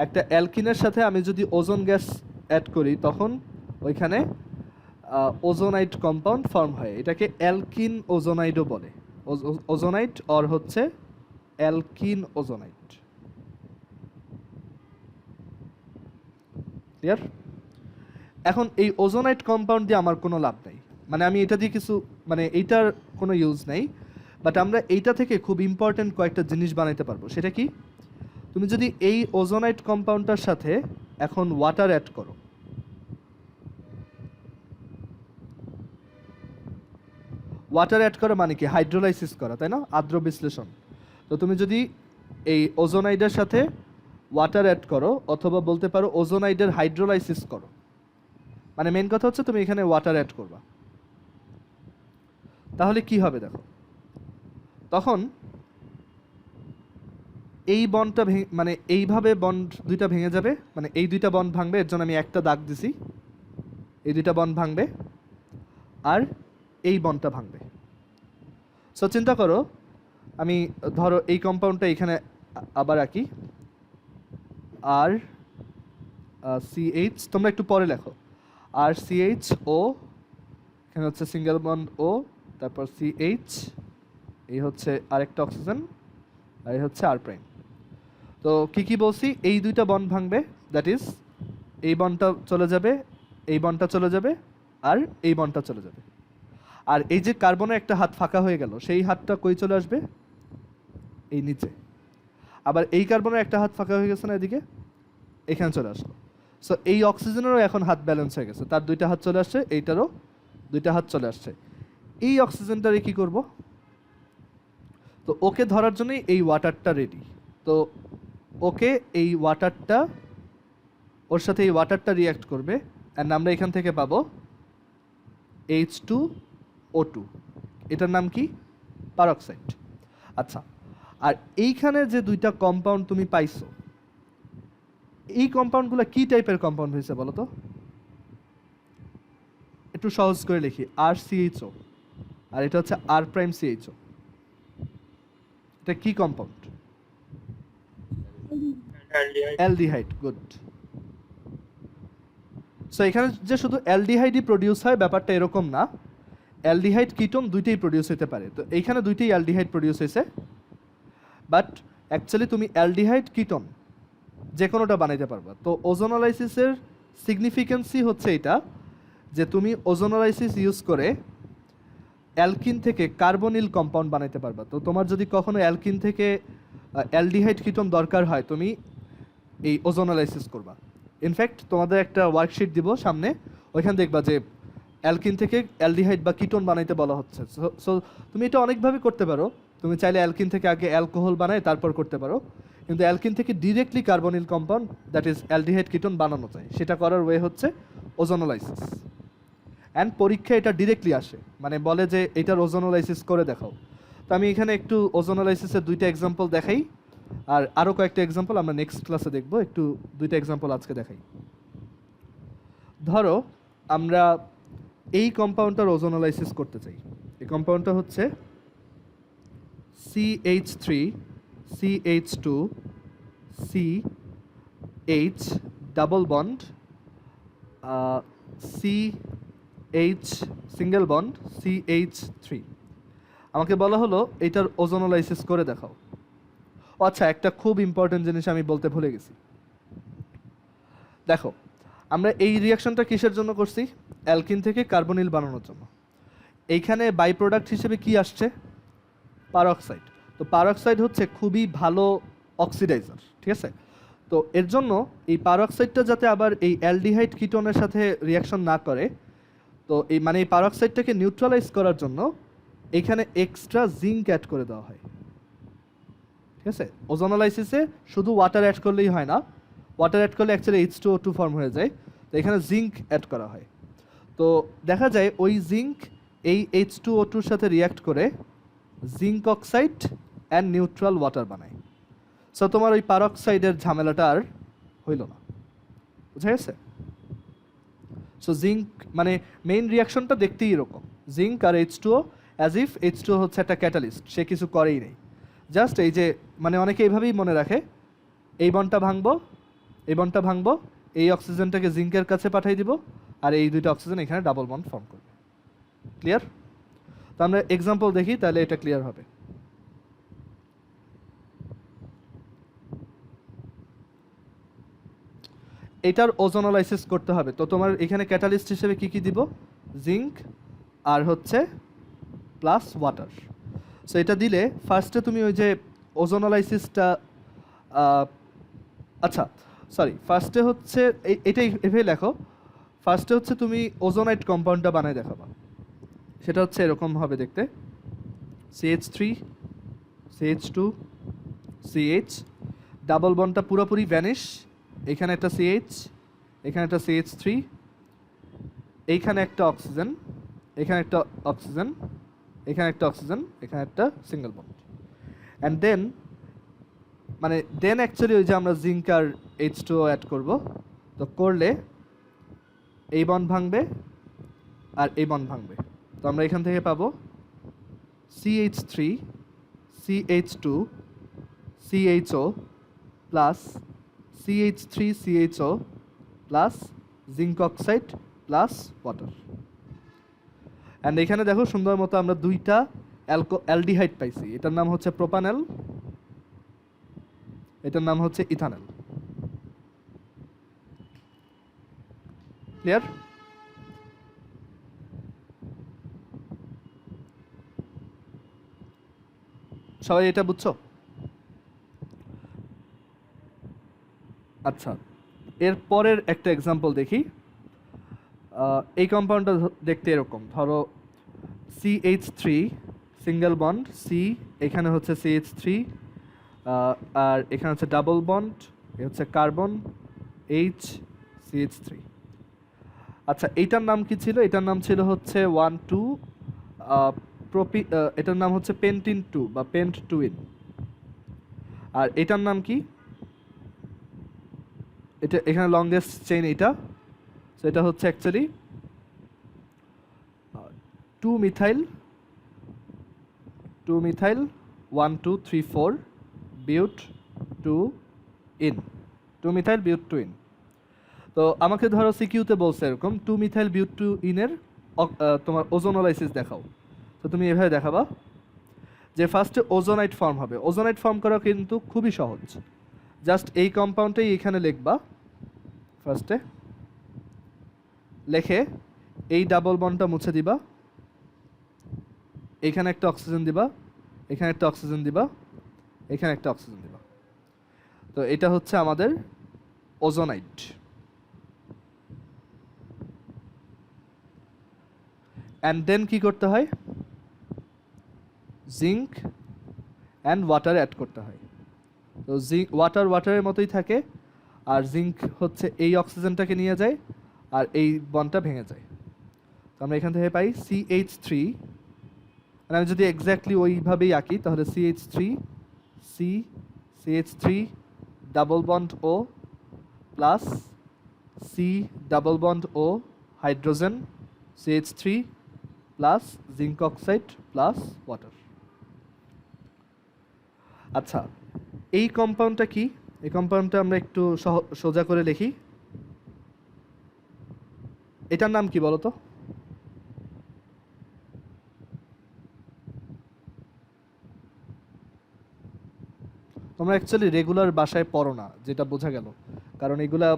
A: একটা অ্যালকিনের সাথে আমি যদি ওজোন গ্যাস অ্যাড করি, তখন ওইখানে ওজোনাইট কম্পাউন্ড ফর্ম হয়। এটাকে অ্যালকিন ওজোনাইডও বলে, ওজোনাইট অর হচ্ছে অ্যালকিন ওজোনাইট। ক্লিয়ার? এখন এই ওজোনাইট কম্পাউন্ড দিয়ে আমার কোনো লাভ নেই, মানে আমি এটা দিয়ে কিছু, মানে এইটার কোনো ইউজ নেই, বাট আমরা এইটা থেকে খুব ইম্পর্টেন্ট কয়েকটা জিনিস বানাইতে পারবো। সেটা কি, তুমি যদি এই ওজোনাইট কম্পাউন্ডটার সাথে এখন ওয়াটার অ্যাড করো, ওয়াটার অ্যাড করা মানে কি হাইড্রোলাইসিস করা, তাই না, আর্দ্র বিশ্লেষণ। তো তুমি যদি এই ওজোনাইডের সাথে ওয়াটার অ্যাড করো অথবা বলতে পারো ওজোনাইডের হাইড্রোলাইসিস করো, মানে মেন কথা হচ্ছে তুমি এখানে ওয়াটার অ্যাড করবা, তাহলে কি হবে দেখো, তখন এই বন্ডটা মানে এইভাবে বন্ড দুইটা ভেঙে যাবে, মানে এই দুইটা বন্ড ভাঙবে, এর জন্য আমি একটা দাগ দিছি, এই দুইটা বন্ড ভাঙবে আর এই বন্ডটা ভাঙবে। সো চিন্তা করো, আমি ধরো এই কম্পাউন্ডটা এখানে আবার আঁকি, আর সিএইচ, তোমরা একটু পরে লেখো, আর সিএইচ ও, এখানে হচ্ছে সিঙ্গেল বন্ড ও, তারপর সিএইচ, এই হচ্ছে আরেকটা অক্সিজেন, আর এই হচ্ছে আর প্রাইম। তো কি কি বলছি, এই দুইটা বন্ড ভাঙবে, দ্যাট ইজ এই বন্ডটা চলে যাবে, এই বন্ডটা চলে যাবে, আর এই বন্ডটা চলে যাবে। আর এই যে কার্বনের একটা হাত ফাঁকা হয়ে গেল, সেই হাতটা কই চলে আসবে, এই নিচে। আবার এই কার্বনের একটা হাত ফাঁকা হয়ে গেছে না, এদিকে এখানে চলে আসলো। সো এই অক্সিজেনেরও এখন হাত ব্যালেন্স হয়ে গেছে, তার দুইটা হাত চলে আসছে, এইটারও দুইটা হাত চলে আসছে। এই অক্সিজেনটারে কি করব, তো ওকে ধরার জন্যই এই ওয়াটারটা রেডি। তো ওকে এই ওয়াটারটা, ওর সাথে এই ওয়াটারটা রিঅ্যাক্ট করবে, অ্যান্ড আমরা এখান থেকে পাবো H2O2, এটার নাম কি, পারক্সাইড। আচ্ছা, আর এইখানে যে দুইটা কম্পাউন্ড তুমি পাইছো, এই কম্পাউন্ডগুলো কি টাইপের কম্পাউন্ড হয়েছে বলো তো, একটু সহজ করে লিখি, RCHO, আর এটা হচ্ছে R প্রাইম CHO, এটা কি কম্পাউন্ড, অ্যালডিহাইড। গুড। সো এখানে যে শুধু অ্যালডিহাইডই প্রডিউস হয় ব্যাপারটা এরকম না, অ্যালডিহাইড কিটোন দুইটাই প্রডিউস হতে পারে। তো এইখানে দুইটাই অ্যালডিহাইড প্রডিউস হয়েছে, বাট অ্যাকচুয়ালি তুমি অ্যালডিহাইড কিটোন যে কোনোটা বানাইতে পারবা। তো ওজোনোলাইসিসের সিগনিফিকেন্সি হচ্ছে এটা, যে তুমি ওজোনোলাইসিস ইউজ করে অ্যালকিন থেকে কার্বনিল কম্পাউন্ড বানাইতে পারবা। তো তোমার যদি কখনো অ্যালকিন থেকে অ্যালডিহাইড কিটোন দরকার হয়, তুমি এই ওজোনোলাইসিস করবা। ইনফ্যাক্ট তোমাদের একটা ওয়ার্কশিট দিব সামনে, ওইখানে দেখবা যে অ্যালকিন থেকে অ্যালডিহাইড বা কিটোন বানাইতে বলা হচ্ছে। সো তুমি এটা অনেকভাবে করতে পারো, তুমি চাইলে অ্যালকিন থেকে আগে অ্যালকোহল বানায় তারপর করতে পারো, কিন্তু অ্যালকিন থেকে directly carbonyl compound that is aldehyde ketone বানানো যায়, সেটা করার ওয়ে হচ্ছে ওজোনোলাইসিস। অ্যান্ড পরীক্ষা এটা ডিরেক্টলি আসে, মানে বলে যে এটার ওজোনোলাইসিস করে দেখাও। তো আমি এখানে একটু ওজোনোলাইসিসের দুইটা এক্সাম্পল দেখাই, আর আরও কয়েকটা এক্সাম্পল আমরা নেক্সট ক্লাসে দেখবো। একটু দুইটা এক্সাম্পল আজকে দেখাই। ধরো আমরা এই কম্পাউন্ডটার ওজোনোলাইসিস করতে চাই। এই কম্পাউন্ডটা হচ্ছে CH3 CH2 CH double bond CH single bond CH3। আমাকে বলা হলো এটার ওজোনোলাইসিস করে দেখাও। আচ্ছা, একটা খুব ইম্পর্টেন্ট জিনিস আমি বলতে ভুলে গেছি। দেখো, আমরা এই রিয়াকশনটা কিসের জন্য করছি, অ্যালকিন থেকে কার্বনিল বানানোর জন্য। এইখানে বাই প্রোডাক্ট হিসেবে কি আসছে, পারক্সাইড। তো পারক্সাইড হচ্ছে খুবই ভালো অক্সিডাইজার, ঠিক আছে। তো এর জন্য এই পারক্সাইডটা যাতে আবার এই অ্যালডিহাইড কিটোনের সাথে রিয়াকশন না করে, তো এই মানে এই পারক্সাইডটাকে নিউট্রালাইজ করার জন্য এখানে এক্সট্রা জিঙ্ক অ্যাড করে দেওয়া হয়, ঠিক আছে। ওজোনোলাইসিসে শুধু ওয়াটার অ্যাড করলেই হয় না, ওয়াটার অ্যাড করলে অ্যাকচুয়ালি H2O2 ফর্ম হয়ে যায়, তো এখানে জিঙ্ক অ্যাড করা হয়। তো দেখা যায় ওই জিঙ্ক এই H2O2-র সাথে রিয়াক্ট করে zinc oxide and neutral water বানায়। সো তোমার ওই পারক্সাইডের ঝামেলাটা আর হইল না, বুঝা গেছে। সো জিঙ্ক মানে মেইন রিয়াকশনটা দেখতেই এরকম, zinc R H2O, as if H2O হচ্ছে একটা ক্যাটালিস্ট, সে কিছু করেই নেই, জাস্ট এই যে মানে অনেকে এইভাবেই মনে রাখে, এই বন্ডটা ভাঙবো, এই বন্ডটা ভাঙবো, এই অক্সিজেনটাকে জিঙ্কের কাছে পাঠিয়ে দিব, আর এই দুইটা অক্সিজেন এখানে ডাবল বন্ড ফর্ম করবে। ক্লিয়ার? তো আমরা এক্সাম্পল দেখি, তাহলে এটা ক্লিয়ার হবে। এটার ওজোনোলাইসিস করতে হবে, তো তোমার এখানে ক্যাটালিস্ট হিসেবে কি কি দিব, জিঙ্ক আর হচ্ছে প্লাস ওয়াটার। সো এটা দিলে ফার্স্টে তুমি ওই যে ওজোনোলাইসিসটা, আচ্ছা সরি, ফার্স্টে হচ্ছে এটাই এভাবে লেখো, ফার্স্টে হচ্ছে তুমি ওজোনাইট কম্পাউন্ডটা বানায় দেখাবা, সেটা হচ্ছে এরকম হবে দেখতে, CH3 CH2 CH, ডাবল বন্ডটা পুরোপুরি ভ্যানিশ, এখানে একটা CH, এখানে একটা CH3, এইখানে একটা অক্সিজেন, এখানে একটা অক্সিজেন, এখানে একটা অক্সিজেন, এখানে একটা সিঙ্গেল বন্ড। অ্যান্ড দেন মানে দেন অ্যাকচুয়ালি ওই যে আমরা জিঙ্ক আর H2O অ্যাড করব, তো করলে এই বন্ড ভাঙবে আর এই বন্ড ভাঙবে। তো আমরা এখান থেকে পাবো CH3 CH2 CHO plus CH3 CHO plus zinc oxide plus water. And এখানে দেখো সুন্দর মতো আমরা দুইটা অ্যালডিহাইড পাইছি, এটার নাম হচ্ছে প্রোপানেল, এটার নাম হচ্ছে ইথানেল। ক্লিয়ার? সবাই এটা বুঝছো? আচ্ছা, এর পরের একটা এক্সাম্পল দেখি। এই কম্পাউন্ডটা দেখতে এরকম, ধরো CH3 সিঙ্গেল বন্ড C, এখানে হচ্ছে CH3, আর এখানে হচ্ছে ডাবল বন্ড, এ হচ্ছে কার্বন H CH3। আচ্ছা, এইটার নাম কি ছিল? এটার নাম ছিল হচ্ছে 1,2 এটার নাম হচ্ছে পেন্টিন 2 বা পেন্ট টুইন। আর এটার নাম কি? এটা এখানে লংগেস্ট চেইন এটা, সো এটা হচ্ছে actually 2 methyl 1 2 3 4 বিউট 2 in, 2 methyl বিউট 2 in. তো আমাকে ধরো সিকিউতে বলছে এরকম 2 মিথাইল বিউট 2 ইনের তোমার ওজোনোলাইসিস দেখাও। তো তুমি এভাবে দেখাবা যে ফার্স্টে ওজোনাইট ফর্ম হবে। ওজোনাইট ফর্ম করা কিন্তু খুবই সহজ, জাস্ট এই কম্পাউন্ডটাই এখানে লিখবা। ফার্স্টে লেখে এই ডাবল বন্ডটা মুছে দিবা, এখানে একটা অক্সিজেন দিবা, এখানে একটা অক্সিজেন দিবা, এখানে একটা অক্সিজেন দিবা। তো এটা হচ্ছে আমাদের ওজোনাইট। অ্যান্ড দেন কি করতে হয়? জিঙ্ক অ্যান্ড ওয়াটার অ্যাড করতে হয়। তো জিঙ্ক ওয়াটারের মতোই থাকে, আর জিঙ্ক হচ্ছে এই অক্সিজেনটাকে নিয়ে যায় আর এই বন্ডটা ভেঙে যায়। তো আমরা এখান থেকে পাই CH3, আর আমি যদি এক্স্যাক্টলি ওইভাবেই আঁকি তাহলে CH3 C CH3 double bond O plus C double bond O hydrogen CH3 plus zinc oxide plus water. আচ্ছা, এই কম্পাউন্ডটা কি? এই কম্পাউন্ডটা আমরা একটু সোজা করে লিখি। এটার নাম কি বলো তো? তোমরা অ্যাকচুয়ালি রেগুলার বাসায় পড়ো না, যেটা বোঝা গেল, কারণ এগুলা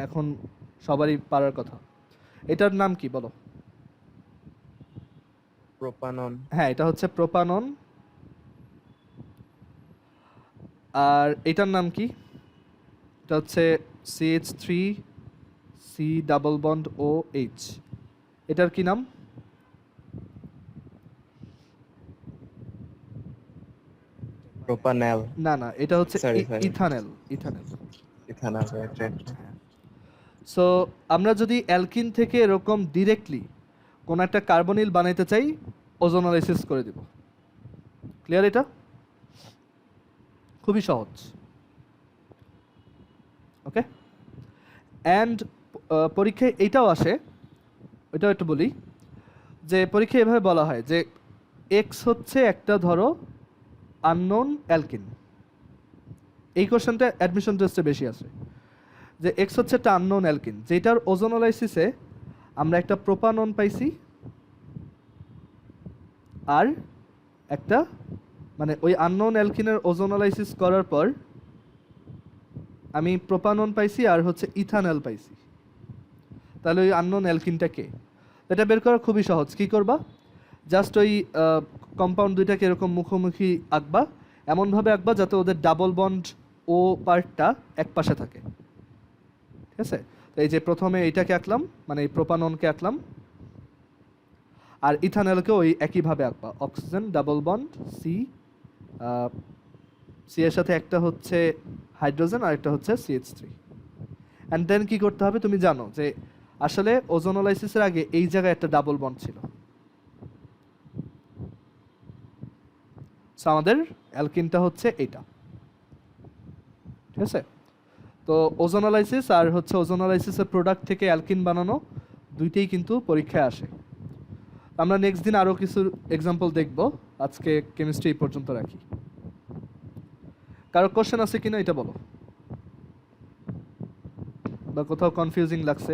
A: এখন সবারই পারার কথা। এটার নাম কি বলো?
D: প্রোপানন।
A: হ্যাঁ, এটা হচ্ছে প্রোপানন। আর এটার নাম কি? এটা হচ্ছে CH3 C double bond OH। এটার কি নাম?
D: প্রোপানেল।
A: না না, এটা হচ্ছে
D: Sorry.
A: Ethanal.
D: Ethanol, right.
A: So আমরা যদি অ্যালকিন থেকে এরকম ডিরেক্টলি কোন একটা কার্বনিল বানাইতে চাই, ওজোনালাইসিস করে দিব। ক্লিয়ার? এটা খুবই সহজ। ওকে, অ্যান্ড পরীক্ষায় এইটাও আসে, ওইটাও একটু বলি যে পরীক্ষায় এভাবে বলা হয় যে এক্স হচ্ছে একটা ধরো আননোন অ্যালকিন। এই কোশ্চেনটা অ্যাডমিশন টেস্টে বেশি আসে, যে এক্স হচ্ছে একটা আননোন অ্যালকিন, যেটার ওজোনোলাইসিসে আমরা একটা প্রোপানন পাইছি আর একটা মানে ওই আননোন অ্যালকিনের ওজোনোলাইসিস করার পর আমি প্রোপানন পাইছি আর হচ্ছে ইথানল পাইছি। তাহলে ওই আননোন অ্যালকিনটা কে? এটা বের করা খুবই সহজ। কি করবা? জাস্ট ওই কম্পাউন্ড দুইটাকে এরকম মুখোমুখি আঁকবা, এমনভাবে আঁকবা যাতে ওদের ডাবল বন্ড ও পার্টটা এক পাশে থাকে। ঠিক আছে? তো এই যে প্রথমে এইটাকে আঁকলাম, মানে এই প্রোপাননকে আঁকলাম, আর ইথানলকে ওই একইভাবে আঁকবা, oxygen double bond C, C এর সাথে একটা হচ্ছে হাইড্রোজেন আর একটা হচ্ছে CH3। অ্যান্ড দেন কি করতে হবে তুমি জানো যে আসলে ওজোনোলাইসিসের আগে এই জায়গায় একটা ডাবল বন্ড ছিল। সো আমাদের অ্যালকিনটা হচ্ছে এইটা, ঠিক আছে? তো ওজোনোলাইসিস আর হচ্ছে ওজোনোলাইসিসের প্রোডাক্ট থেকে অ্যালকিন বানানো দুইটাই কিন্তু পরীক্ষায় আসে। আমরা নেক্সট দিন আরও কিছু এক্সাম্পল দেখব। আজকে কেমিস্ট্রি এই পর্যন্ত রাখি। কারো কোশ্চেন আছে কিনা এটা বলো, বা কোথাও কনফিউজিং লাগছে?